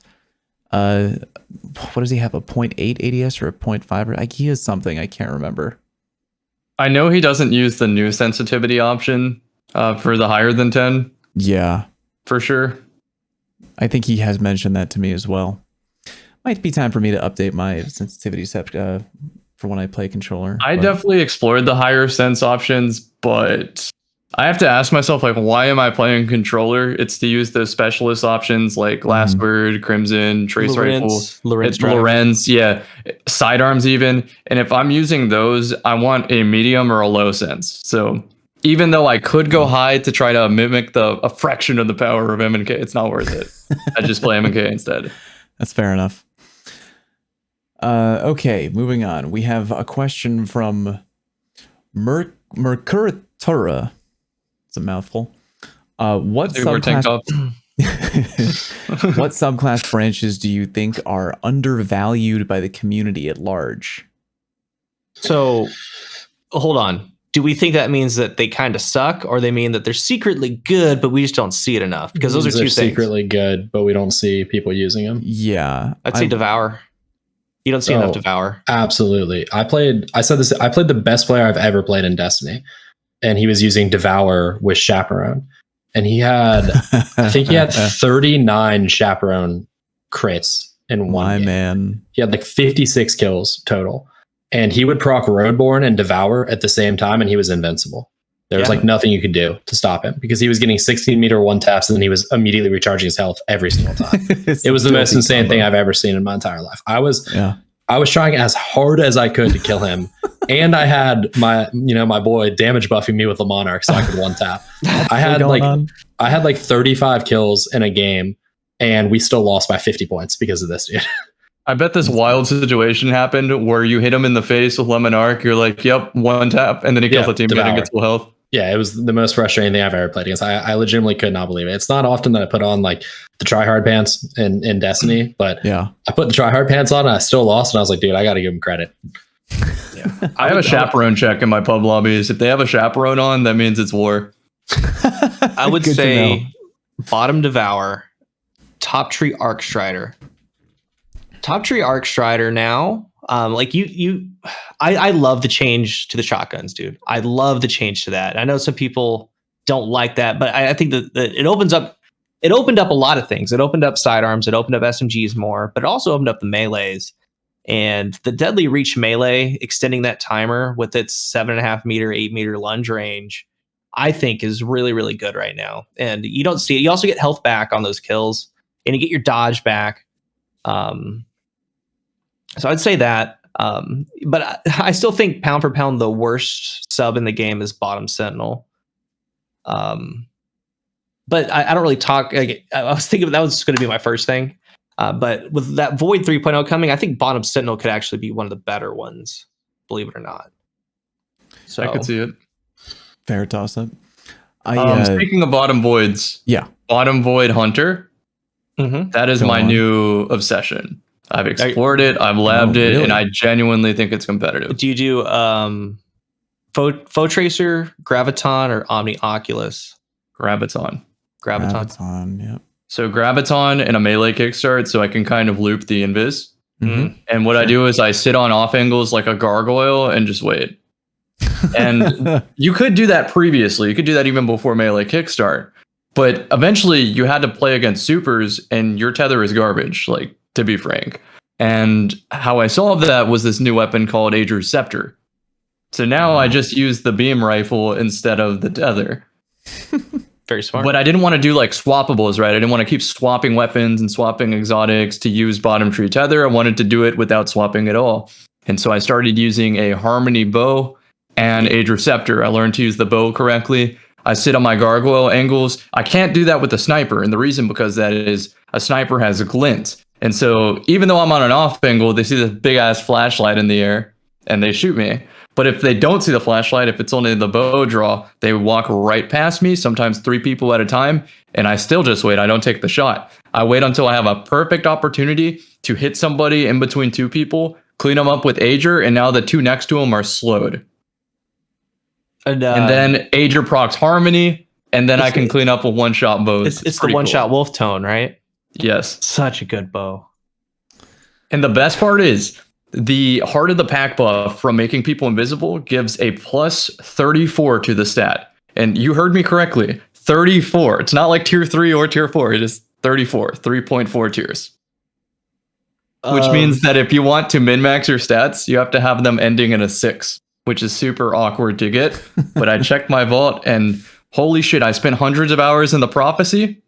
what does he have, a 0.8 ADS or a 0.5? Like, he has something, I can't remember. I know he doesn't use the new sensitivity option for the higher than 10. Yeah, for sure. I think he has mentioned that to me as well. Might be time for me to update my sensitivity for when I play controller. I definitely explored the higher sense options, but I have to ask myself, like, why am I playing controller? It's to use those specialist options like Last Word, Crimson, Trace Rifle, Lorenz, yeah, Sidearms even. And if I'm using those, I want a medium or a low sense. So even though I could go high to try to mimic a fraction of the power of M&K, it's not worth it. I just play M&K instead. That's fair enough. Okay, moving on. We have a question from Mercuritura. It's a mouthful. What subclass branches do you think are undervalued by the community at large? So, hold on. Do we think that means that they kind of suck, or they mean that they're secretly good, but we just don't see it enough? Because those are two things. Secretly good, but we don't see people using them. Yeah, I'd say Devour. You don't see enough Devour. Absolutely. I played the best player I've ever played in Destiny, and he was using Devour with Chaperone. And he had, I think he had 39 Chaperone crits in one game. Man. He had like 56 kills total. And he would proc Roadborne and Devour at the same time, and he was invincible. There was like nothing you could do to stop him, because he was getting 16-meter one taps, and then he was immediately recharging his health every single time. It was the most insane thing I've ever seen in my entire life. I was trying as hard as I could to kill him, and I had my boy damage buffing me with the Monarch so I could one tap. I had like 35 kills in a game, and we still lost by 50 points because of this dude. I bet this wild situation happened where you hit him in the face with Lemon Arc. You're like, yep, one tap, and then he kills the teammate and gets full health. Yeah, it was the most frustrating thing I've ever played against. I legitimately could not believe it. It's not often that I put on like the tryhard pants in Destiny, but I put the tryhard pants on and I still lost, and I was like, dude, I got to give him credit. Yeah. I have a chaperone check in my pub lobbies. If they have a chaperone on, that means it's war. I would say bottom Devour, top tree Arc Strider. Top tree Arc Strider now. I love the change to the shotguns, dude. I love the change to that. I know some people don't like that, but I think that it opened up a lot of things. It opened up sidearms, it opened up SMGs more, but it also opened up the melees. And the Deadly Reach melee, extending that timer with its 7.5 meter, 8 meter lunge range, I think is really, really good right now. And you don't see it. You also get health back on those kills, and you get your dodge back. So I'd say that. But I still think pound for pound, the worst sub in the game is bottom Sentinel. But I don't really talk. I was thinking that was going to be my first thing. But with that Void 3.0 coming, I think bottom Sentinel could actually be one of the better ones, believe it or not. So I could see it. Fair toss up. Speaking of bottom voids, bottom void hunter. That is my new obsession. I've explored it, I've labbed it, and I genuinely think it's competitive. Do you do Foe Tracer, Graviton, or Omni Oculus? Graviton, yep. So Graviton and a melee kickstart, so I can kind of loop the invis. And what I do is I sit on off angles like a gargoyle and just wait. And you could do that previously. You could do that even before melee kickstart. But eventually you had to play against supers, and your tether is garbage, like, to be frank. And how I solved that was this new weapon called Ager's Scepter. So now I just use the beam rifle instead of the tether. Very smart. But I didn't want to do like swappables, right? I didn't want to keep swapping weapons and swapping exotics to use bottom tree tether. I wanted to do it without swapping at all. And so I started using a Harmony bow and Ager's Scepter. I learned to use the bow correctly. I sit on my gargoyle angles. I can't do that with the sniper. And the reason because that is a sniper has a glint. And so even though I'm on an off angle, they see this big ass flashlight in the air and they shoot me. But if they don't see the flashlight, if it's only the bow draw, they walk right past me, sometimes 3 people at a time. And I still just wait. I don't take the shot. I wait until I have a perfect opportunity to hit somebody in between 2 people, clean them up with Ager, and now the 2 next to them are slowed. And then Ager procs Harmony, and then I can clean up with one-shot bows. It's the one-shot wolf tone, right? Yes. Such a good bow. And the best part is the Heart of the Pack buff from making people invisible gives a plus 34 to the stat. And you heard me correctly, 34. It's not like tier 3 or tier 4. It is 34, 3.4 tiers. Which means that if you want to min-max your stats, you have to have them ending in a 6, which is super awkward to get. But I checked my vault and holy shit, I spent hundreds of hours in the prophecy.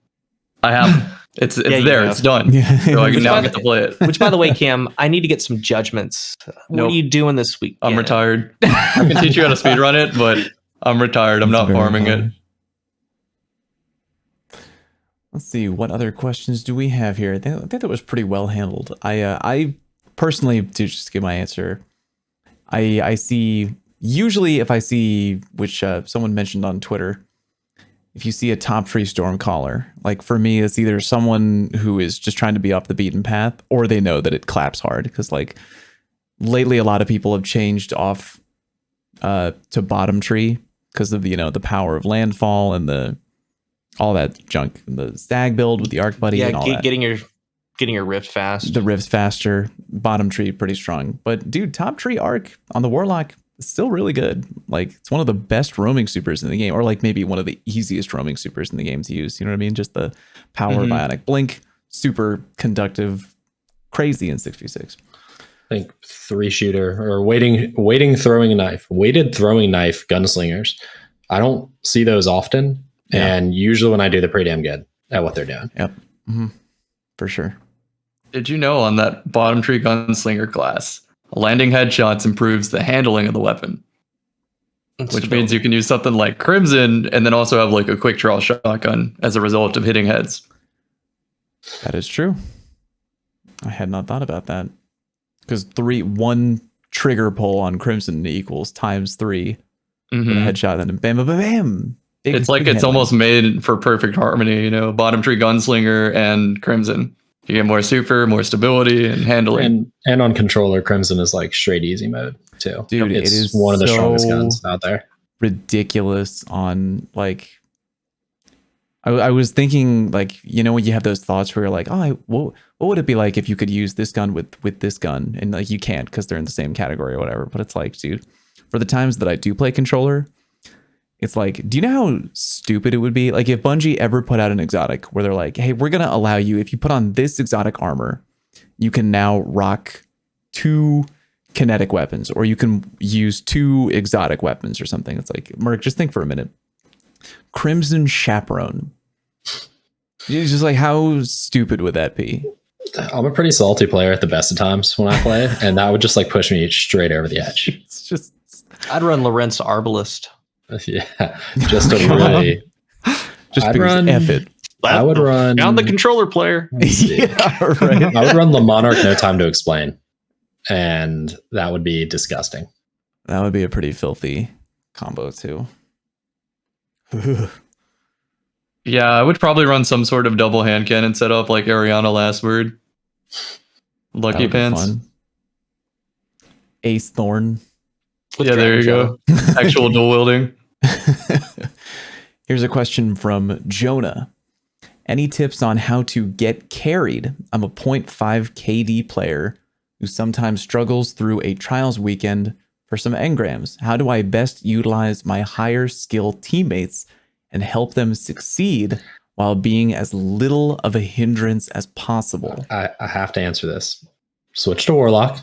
I have it's there, it's done. Yeah. So I can now get to play it. Which, by the way, Cam, I need to get some judgments. What are you doing this week? I'm retired. I can teach you how to speedrun it, but I'm retired. I'm not farming it. Let's see, what other questions do we have here? I think that was pretty well handled. I personally, to just give my answer, I see, usually if I see, which someone mentioned on Twitter, if you see a top tree Stormcaller, like for me, it's either someone who is just trying to be off the beaten path, or they know that it claps hard. Because like lately, a lot of people have changed off to bottom tree because of the power of landfall and all that junk, the stag build with the arc buddy and all that. Getting your rift fast. The rift's faster. Bottom tree pretty strong, but dude, top tree arc on the warlock is still really good. Like it's one of the best roaming supers in the game, or like maybe one of the easiest roaming supers in the game to use. You know what I mean? Just the power of Ionic Blink, super conductive, crazy in 6v6. I think 3-shooter or weighted throwing knife gunslingers. I don't see those often. Yeah. And usually when I do, they're pretty damn good at what they're doing. Yep. For sure. Did you know on that bottom tree gunslinger class, landing headshots improves the handling of the weapon? Which means you can use something like Crimson and then also have like a quick draw shotgun as a result of hitting heads. That is true. I had not thought about that. Because 1 trigger pull on Crimson equals times 3 with a headshot, and then bam, bam, bam, bam. It's like it's almost made for perfect harmony, bottom tree gunslinger and Crimson. You get more super, more stability and handling. And on controller, Crimson is like straight easy mode too. Dude, it's it is one of the strongest guns out there. Ridiculous on like I was thinking like, when you have those thoughts where you're like, what would it be like if you could use this gun with this gun? And like you can't because they're in the same category or whatever. But it's like, dude, for the times that I do play controller, it's like, do you know how stupid it would be? Like if Bungie ever put out an exotic where they're like, hey, we're going to allow you, if you put on this exotic armor, you can now rock 2 kinetic weapons, or you can use 2 exotic weapons or something. It's like, Merc, just think for a minute. Crimson Chaperone. It's just like, how stupid would that be? I'm a pretty salty player at the best of times when I play, and that would just like push me straight over the edge. It's just, I'd run Lorentz Arbalist. Yeah, just to really just because F it. I would run down the controller player. Yeah, right. I would run the Monarch No Time to Explain, and that would be disgusting. That would be a pretty filthy combo too. Yeah, I would probably run some sort of double hand cannon setup like Ariana Last Word. Lucky Pants. Fun. Ace Thorn. Yeah, there you go. Actual dual wielding. Here's a question from Jonah. Any tips on how to get carried? I'm a 0.5 KD player who sometimes struggles through a trials weekend for some engrams. How do I best utilize my higher skill teammates and help them succeed while being as little of a hindrance as possible? I have to answer this. Switch to Warlock,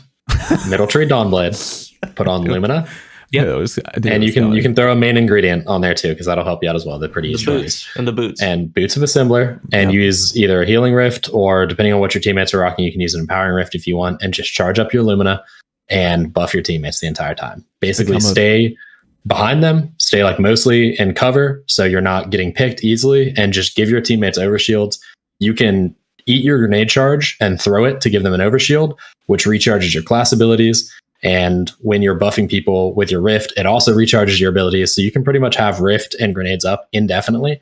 Middle Tree Dawnblade, put on Lumina. Yeah, and you can throw a main ingredient on there too, because that'll help you out as well. They're pretty easy. The boots and boots of Assembler, and use either a healing rift, or depending on what your teammates are rocking, you can use an empowering rift if you want, and just charge up your Lumina and buff your teammates the entire time. Basically, stay behind them, stay like mostly in cover so you're not getting picked easily, and just give your teammates overshields. You can eat your grenade charge and throw it to give them an overshield, which recharges your class abilities. And when you're buffing people with your Rift, it also recharges your abilities. So you can pretty much have Rift and grenades up indefinitely.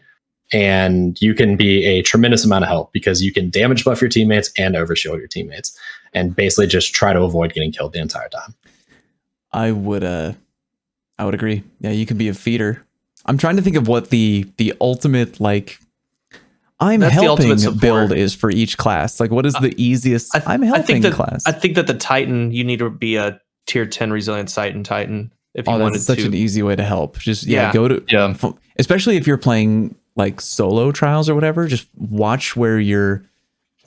And you can be a tremendous amount of help because you can damage buff your teammates and overshield your teammates and basically just try to avoid getting killed the entire time. I would agree. Yeah, you could be a feeder. I'm trying to think of what the ultimate like that's helping build is for each class. Like, what is the easiest I'm helping class? I think that the Titan, you need to be a tier 10 resilient Titan if you wanted to. That's such an easy way to help. Just go to especially if you're playing like solo trials or whatever, just watch where your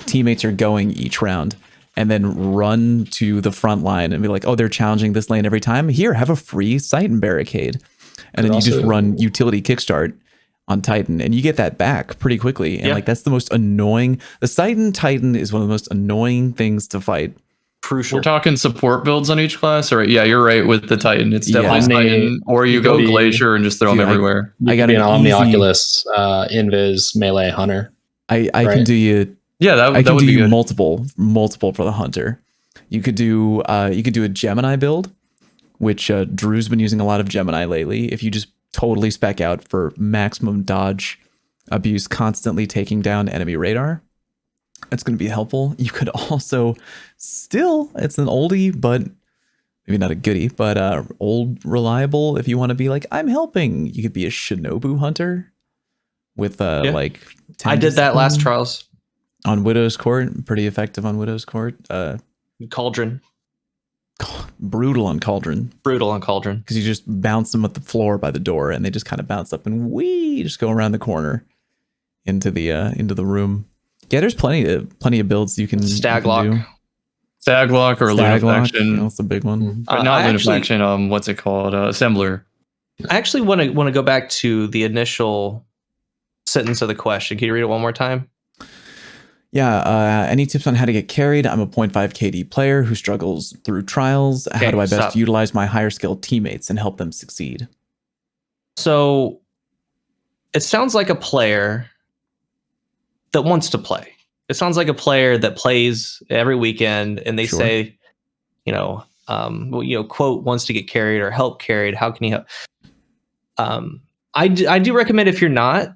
teammates are going each round and then run to the front line and be like, oh, they're challenging this lane every time. Here, have a free Titan barricade. And then you just run utility kickstart on Titan and you get that back pretty quickly. And like, that's the most annoying. The Titan is one of the most annoying things to fight. Crucial. We're talking support builds on each class, or yeah, you're right with the Titan. It's definitely Titan, or you go Glacier and just throw them everywhere. I got an Omni Oculus, Invis, Melee, Hunter. I can do you. Yeah, that would be good. multiple for the Hunter. You could do a Gemini build, which Drew's been using a lot of Gemini lately. If you just totally spec out for maximum dodge abuse, constantly taking down enemy radar, it's going to be helpful. You could also it's an oldie, but maybe not a goodie, but old reliable. If you want to be like, I'm helping, you could be a Shinobu Hunter with like. I did that last trials on Widow's Court. Pretty effective on Widow's Court. Cauldron. Brutal on Cauldron because you just bounce them at the floor by the door and they just kind of bounce up and just go around the corner into the room. Yeah, there's plenty of builds you can Staglock or Lunafaction. That's a big one. But not Lunafaction. What's it called? Assembler. I actually want to go back to the initial sentence of the question. Can you read it one more time? Yeah, any tips on how to get carried? I'm a 0.5 KD player who struggles through trials. Okay, how do I best utilize my higher skilled teammates and help them succeed? So it sounds like a player that wants to play. It sounds like a player that plays every weekend and they say, quote, wants to get carried or help carried. How can you help? I do recommend, if you're not,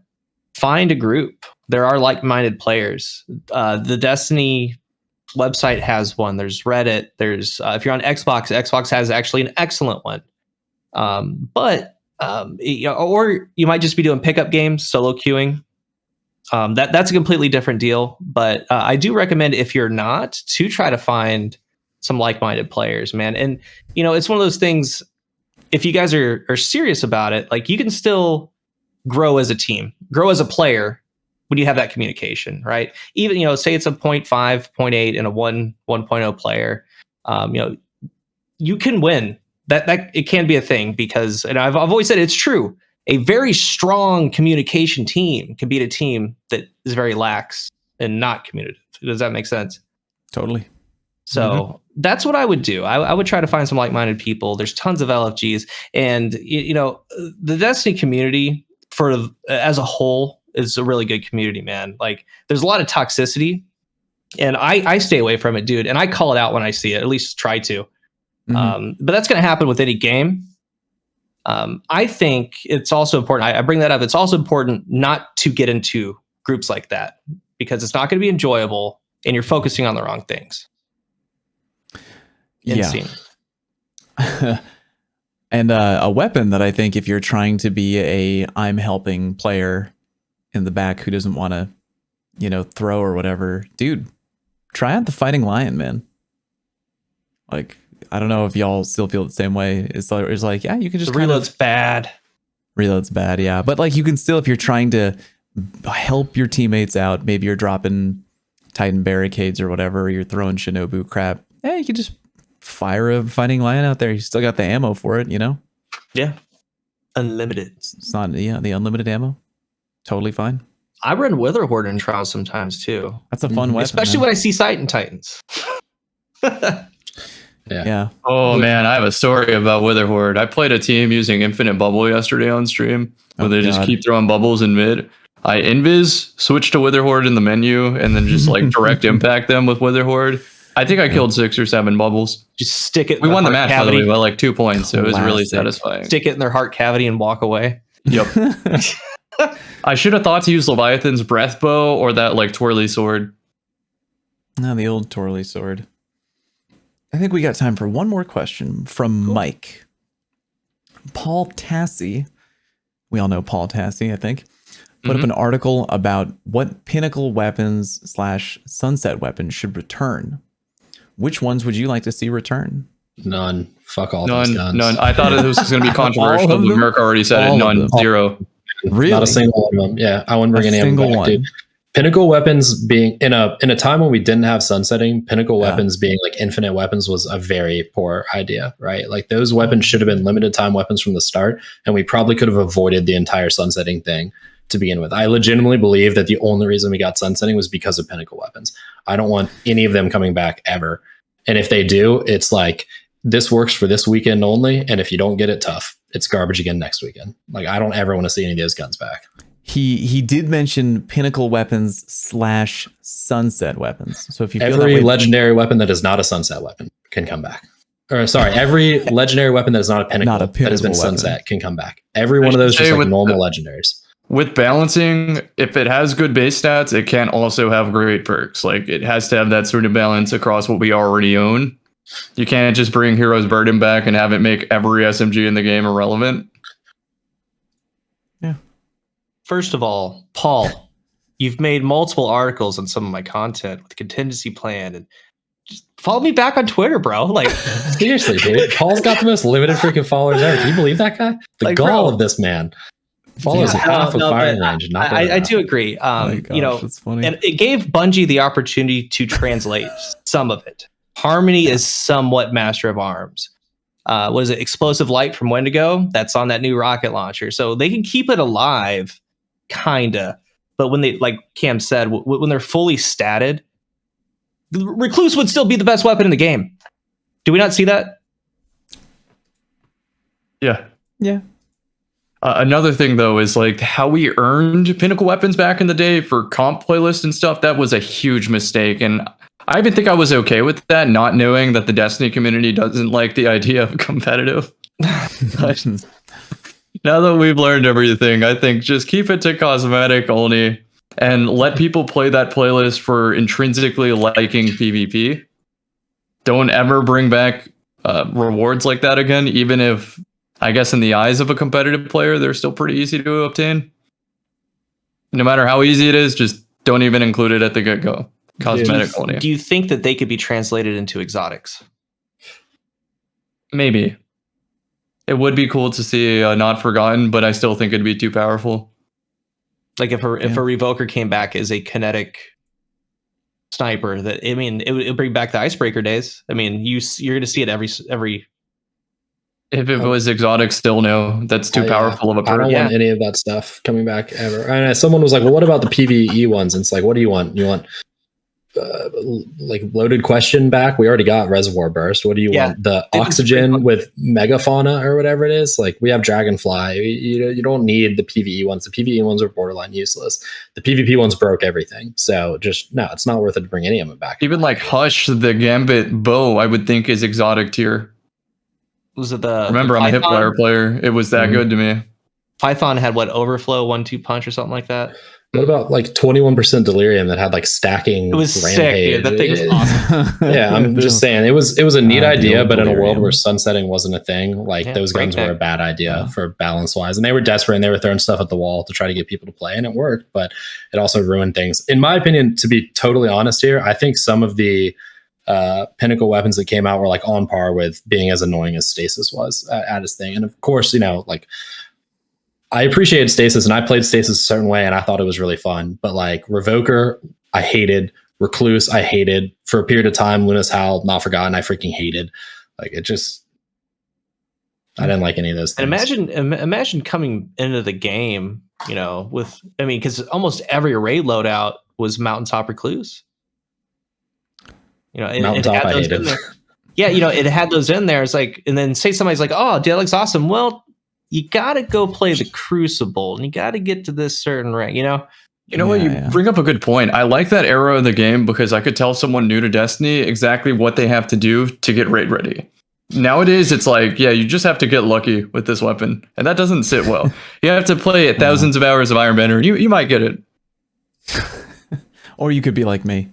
find a group. There are like-minded players. The Destiny website has one. There's Reddit. There's if you're on Xbox has actually an excellent one. Or you might just be doing pickup games, solo queuing. That's a completely different deal. But I do recommend, if you're not, to try to find some like-minded players, man. And it's one of those things. If you guys are serious about it, like, you can still grow as a team, grow as a player when you have that communication, right? Even, say it's a 0.5, 0.8 and a 1.0 player, you can win. That it can be a thing because, and I've always said it's true. A very strong communication team can beat a team that is very lax and not communicative. Does that make sense? Totally. So that's what I would do. I would try to find some like-minded people. There's tons of LFGs, and the Destiny community as a whole is a really good community, man. Like, there's a lot of toxicity, and I stay away from it, dude. And I call it out when I see it, at least try to. But that's going to happen with any game. I think it's also important. I bring that up. It's also important not to get into groups like that because it's not going to be enjoyable, and you're focusing on the wrong things. Insane. Yeah. And a weapon that I think, if you're trying to be I'm helping player in the back who doesn't want to, throw or whatever, dude, try out the Fighting Lion, man. Like, I don't know if y'all still feel the same way. It's like, yeah, you can just reload's bad. Reload's bad, yeah. But like, you can still, if you're trying to help your teammates out, maybe you're dropping Titan barricades or whatever, or you're throwing Shinobu crap. Yeah, you can just fire a Fighting Lion out there. You still got the ammo for it, Yeah, unlimited. It's not the unlimited ammo. Totally fine. I run Witherhorde in trials sometimes too. That's a fun weapon, especially when I see Titan Titans. Yeah. Oh man, I have a story about Wither Horde. I played a team using Infinite Bubble yesterday on stream, where they just keep throwing bubbles in mid. I invis, switched to Wither Horde in the menu, and then just like direct impact them with Wither Horde. I think I killed 6 or 7 bubbles. Just stick it. We won the match by the way by like 2 points, so it was really satisfying. Stick it in their heart cavity and walk away. Yep. I should have thought to use Leviathan's breath bow or that like twirly sword. No, the old twirly sword. I think we got time for one more question from Mike. Paul Tassi, we all know Paul Tassi, I think, put up an article about what Pinnacle weapons / sunset weapons should return. Which ones would you like to see return? None. Fuck all those guns. None. I thought this was going to be controversial, but Merc already said it. None. 0. Really? Not a single one of them. Yeah, I wouldn't bring any of them back, dude. Pinnacle weapons being in a time when we didn't have sunsetting, Pinnacle weapons being like infinite weapons was a very poor idea, right? Like those weapons should have been limited time weapons from the start, and we probably could have avoided the entire sunsetting thing to begin with. I legitimately believe that the only reason we got sunsetting was because of Pinnacle weapons. I don't want any of them coming back ever. And if they do, it's like this works for this weekend only, and if you don't get it, tough. It's garbage again next weekend. Like I don't ever want to see any of those guns back. He did mention Pinnacle weapons / sunset weapons. So if you feel every that way, legendary weapon that is not a sunset weapon can come back. Or sorry, every legendary weapon that is not a pinnacle, that has been sunset can come back. Every one of those just like normal legendaries. With balancing, if it has good base stats, it can also have great perks. Like it has to have that sort of balance across what we already own. You can't just bring Hero's Burden back and have it make every SMG in the game irrelevant. Yeah. First of all, Paul, you've made multiple articles on some of my content with a contingency plan, and just follow me back on Twitter, bro. Like seriously, dude. Paul's got the most limited freaking followers ever. Can you believe that guy? The like, gall of this man. Follows half of firing range. I do agree. Gosh, you know, that's funny. And it gave Bungie the opportunity to translate some of it. Harmony is somewhat Master of Arms. Was it Explosive Light from Wendigo? That's on that new rocket launcher. So they can keep it alive, kinda. But when they, like Cam said, when they're fully statted, the Recluse would still be the best weapon in the game. Do we not see that? Yeah. Yeah. Another thing, though, is like how we earned Pinnacle weapons back in the day for comp playlists and stuff. That was a huge mistake. And I even think I was okay with that, not knowing that the Destiny community doesn't like the idea of competitive. Now that we've learned everything, I think just keep it to cosmetic only and let people play that playlist for intrinsically liking PvP. Don't ever bring back rewards like that again, even if, I guess, in the eyes of a competitive player, they're still pretty easy to obtain. No matter how easy it is, just don't even include it at the get-go. Cosmetic only. Do you think that they could be translated into exotics? Maybe. It would be cool to see Not Forgotten, but I still think it'd be too powerful. Like if a Revoker came back as a kinetic sniper, that I mean, it would bring back the Icebreaker days. I mean, you're going to see it every. If it was exotic, still no. That's too powerful of a perk. I don't want any of that stuff coming back ever. And someone was like, "Well, what about the PvE ones?" And it's like, "What do you want? You want like loaded question back? We already got Reservoir Burst. What do you want? The oxygen with megafauna or whatever it is? Like we have Dragonfly. You don't need the PvE ones. The PvE ones are borderline useless. The PvP ones broke everything. So just no, it's not worth it to bring any of them back. Even like Hush, the Gambit bow, I would think is exotic tier. Was it the? Remember, I'm a Hipwire player. It was that good to me. Python had what, Overflow 1-2 punch or something like that. What about like 21% delirium that had like stacking? It was rampage? sick, dude. That thing was awesome. Yeah, I'm just saying it was a neat idea, but in a world where sunsetting wasn't a thing, like those guns were a bad idea for balance wise, and they were desperate and they were throwing stuff at the wall to try to get people to play, and it worked, but it also ruined things. In my opinion, to be totally honest here, I think some of the Pinnacle weapons that came out were like on par with being as annoying as Stasis was at its thing, and of course, you know, like. I appreciated Stasis and I played Stasis a certain way and I thought it was really fun. But like Revoker, I hated. Recluse, I hated. For a period of time, Luna's Howl, Not Forgotten, I freaking hated. Like it just, I didn't like any of those things. And imagine coming into the game, you know, with, I mean, because almost every raid loadout was Mountaintop Recluse. You know, Mountaintop, I hated. Yeah, it had those in there. It's like, and then say somebody's like, "Oh, dude, that looks awesome." Well, you got to go play the Crucible, and you got to get to this certain rank. You know what? You bring up a good point. I like that era of the game because I could tell someone new to Destiny exactly what they have to do to get raid ready. Nowadays, it's like, yeah, you just have to get lucky with this weapon, and that doesn't sit well. You have to play thousands of hours of Iron Banner, and you might get it. Or you could be like me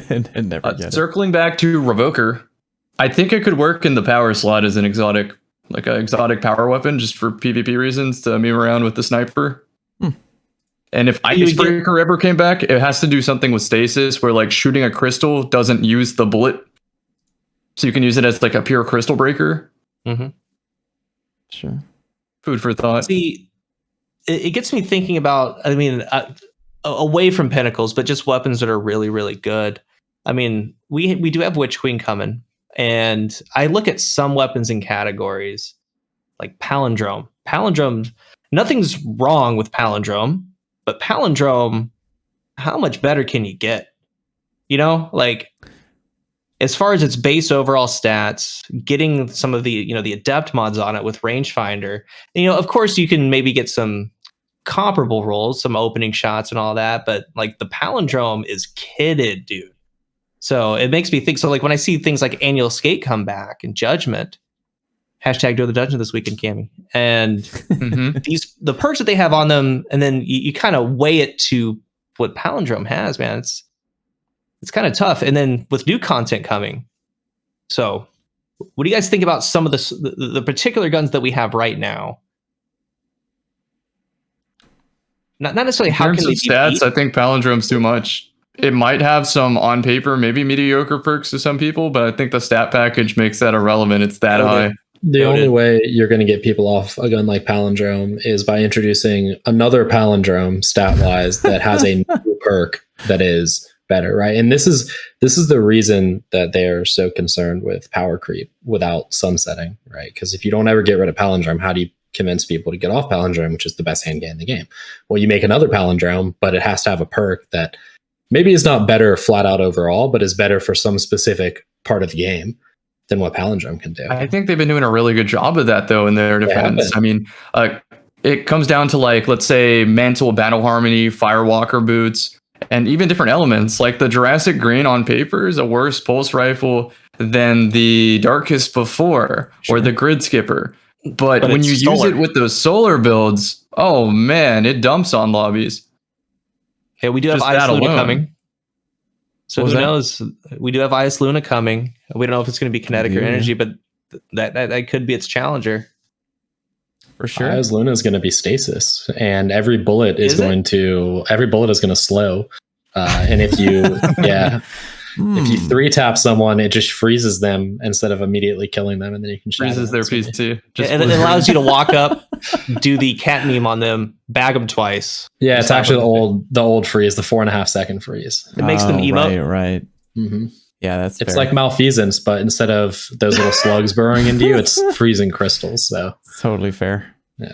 and never get it. Circling back to Revoker, I think it could work in the power slot as an exotic, like an exotic power weapon, just for PvP reasons to meme around with the sniper. And if Icebreaker ever came back, it has to do something with stasis, where like shooting a crystal doesn't use the bullet, so you can use it as like a pure crystal breaker. Sure. Food for thought. See, it gets me thinking about. I mean, away from Pinnacles, but just weapons that are really, really good. I mean, we do have Witch Queen coming, and I look at some weapons in categories like Palindrome. Palindrome, nothing's wrong with Palindrome, but Palindrome, how much better can you get? Like as far as its base overall stats, getting some of the the adept mods on it with rangefinder. Of course, you can maybe get some comparable rolls, some opening shots and all that, but like the Palindrome is kitted, dude. So it makes me think. So like when I see things like Annual Skate come back and Judgment, hashtag do the dungeon this weekend, Cammy, and the perks that they have on them, and then you kind of weigh it to what Palindrome has, man. It's kind of tough. And then with new content coming, so what do you guys think about some of the particular guns that we have right now? Not necessarily how can they be stats. beat. I think Palindrome's too much. It might have some on paper, maybe mediocre perks to some people, but I think the stat package makes that irrelevant. It's that high. The only way you're going to get people off a gun like Palindrome is by introducing another Palindrome stat-wise that has a new perk that is better, right? And this is the reason that they are so concerned with power creep without sunsetting, right? Because if you don't ever get rid of Palindrome, how do you convince people to get off Palindrome, which is the best hand game in the game? Well, you make another Palindrome, but it has to have a perk that maybe is not better flat out overall, but is better for some specific part of the game than what Palindrome can do. I think they've been doing a really good job of that, though, in their defense. I mean, it comes down to, like, let's say Mantle, Battle Harmony, Firewalker boots, and even different elements. Like the Jurassic Green on paper is a worse pulse rifle than the Darkest Before or the Grid Skipper. But when you use it with those solar builds, oh man, it dumps on lobbies. Okay, we do have Ice Luna coming. So who knows? We do have Ice Luna coming. We don't know if it's going to be kinetic or energy, but that could be its challenger. For sure. Ice Luna is going to be stasis, and every bullet is going to slow. And if you if you 3-tap someone, it just freezes them instead of immediately killing them, and then you can freezes their PC. And it allows you to walk up, do the cat meme on them, bag them twice. Yeah, it's actually the old freeze, the 4.5 second freeze. It makes them emote. Right. Mm-hmm. Yeah, it's like malfeasance, but instead of those little slugs burrowing into you, it's freezing crystals. So totally fair. Yeah.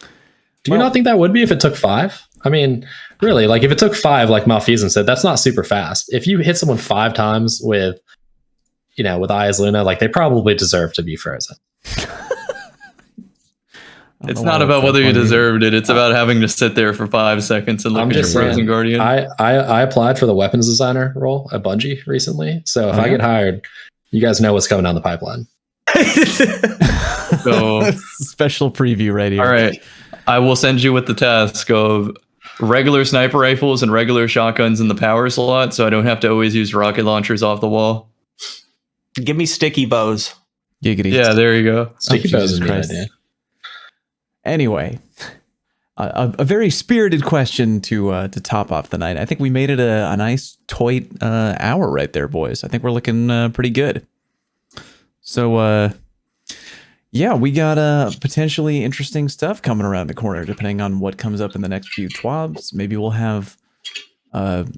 Do you not think that would be if it took 5? I mean, really, like if it took 5, like Malfeasance said, that's not super fast. If you hit someone 5 times with Eyes Luna, like they probably deserve to be frozen. It's not about whether you deserved it. It's about having to sit there for 5 seconds and look at your frozen guardian. I applied for the weapons designer role at Bungie recently. So if I get hired, you guys know what's coming down the pipeline. So special preview right here. All right. I will send you with the task of regular sniper rifles and regular shotguns in the power slot, so I don't have to always use rocket launchers off the wall. Give me sticky bows. Giggity. Yeah, there you go. Sticky bows is a good idea. Anyway, a very spirited question to top off the night. I think we made it a nice toy hour right there, boys. I think we're looking pretty good. So, yeah, we got potentially interesting stuff coming around the corner, depending on what comes up in the next few TWABs. Maybe we'll have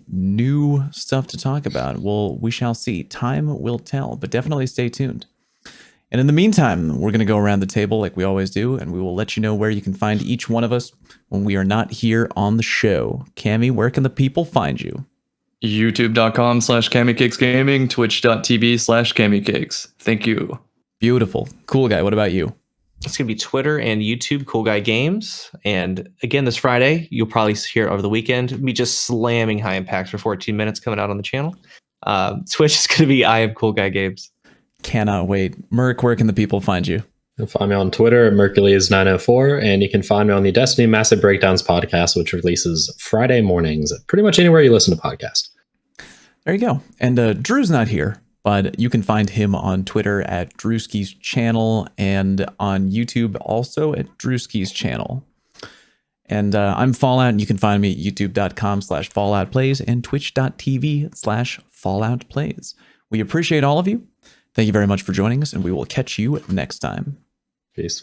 new stuff to talk about. We shall see. Time will tell, but definitely stay tuned. And in the meantime, we're going to go around the table like we always do, and we will let you know where you can find each one of us when we are not here on the show. Cammy, where can the people find you? YouTube.com/CamiCakesGaming, Twitch.tv/CamiCakes. Thank you. Beautiful. Cool guy. What about you? It's going to be Twitter and YouTube, Cool Guy Games. And again, this Friday, you'll probably hear it over the weekend, me just slamming High Impacts for 14 minutes coming out on the channel. Twitch is going to be I Am Cool Guy Games. Cannot wait. Merc, where can the people find you? You can find me on Twitter at Mercules904, and you can find me on the Destiny Massive Breakdowns podcast, which releases Friday mornings, pretty much anywhere you listen to podcasts. There you go. And Drew's not here, but you can find him on Twitter at Drewski's channel and on YouTube also at Drewski's channel. And I'm Fallout, and you can find me at youtube.com/FalloutPlays and twitch.tv/FalloutPlays. We appreciate all of you. Thank you very much for joining us, and we will catch you next time. Peace.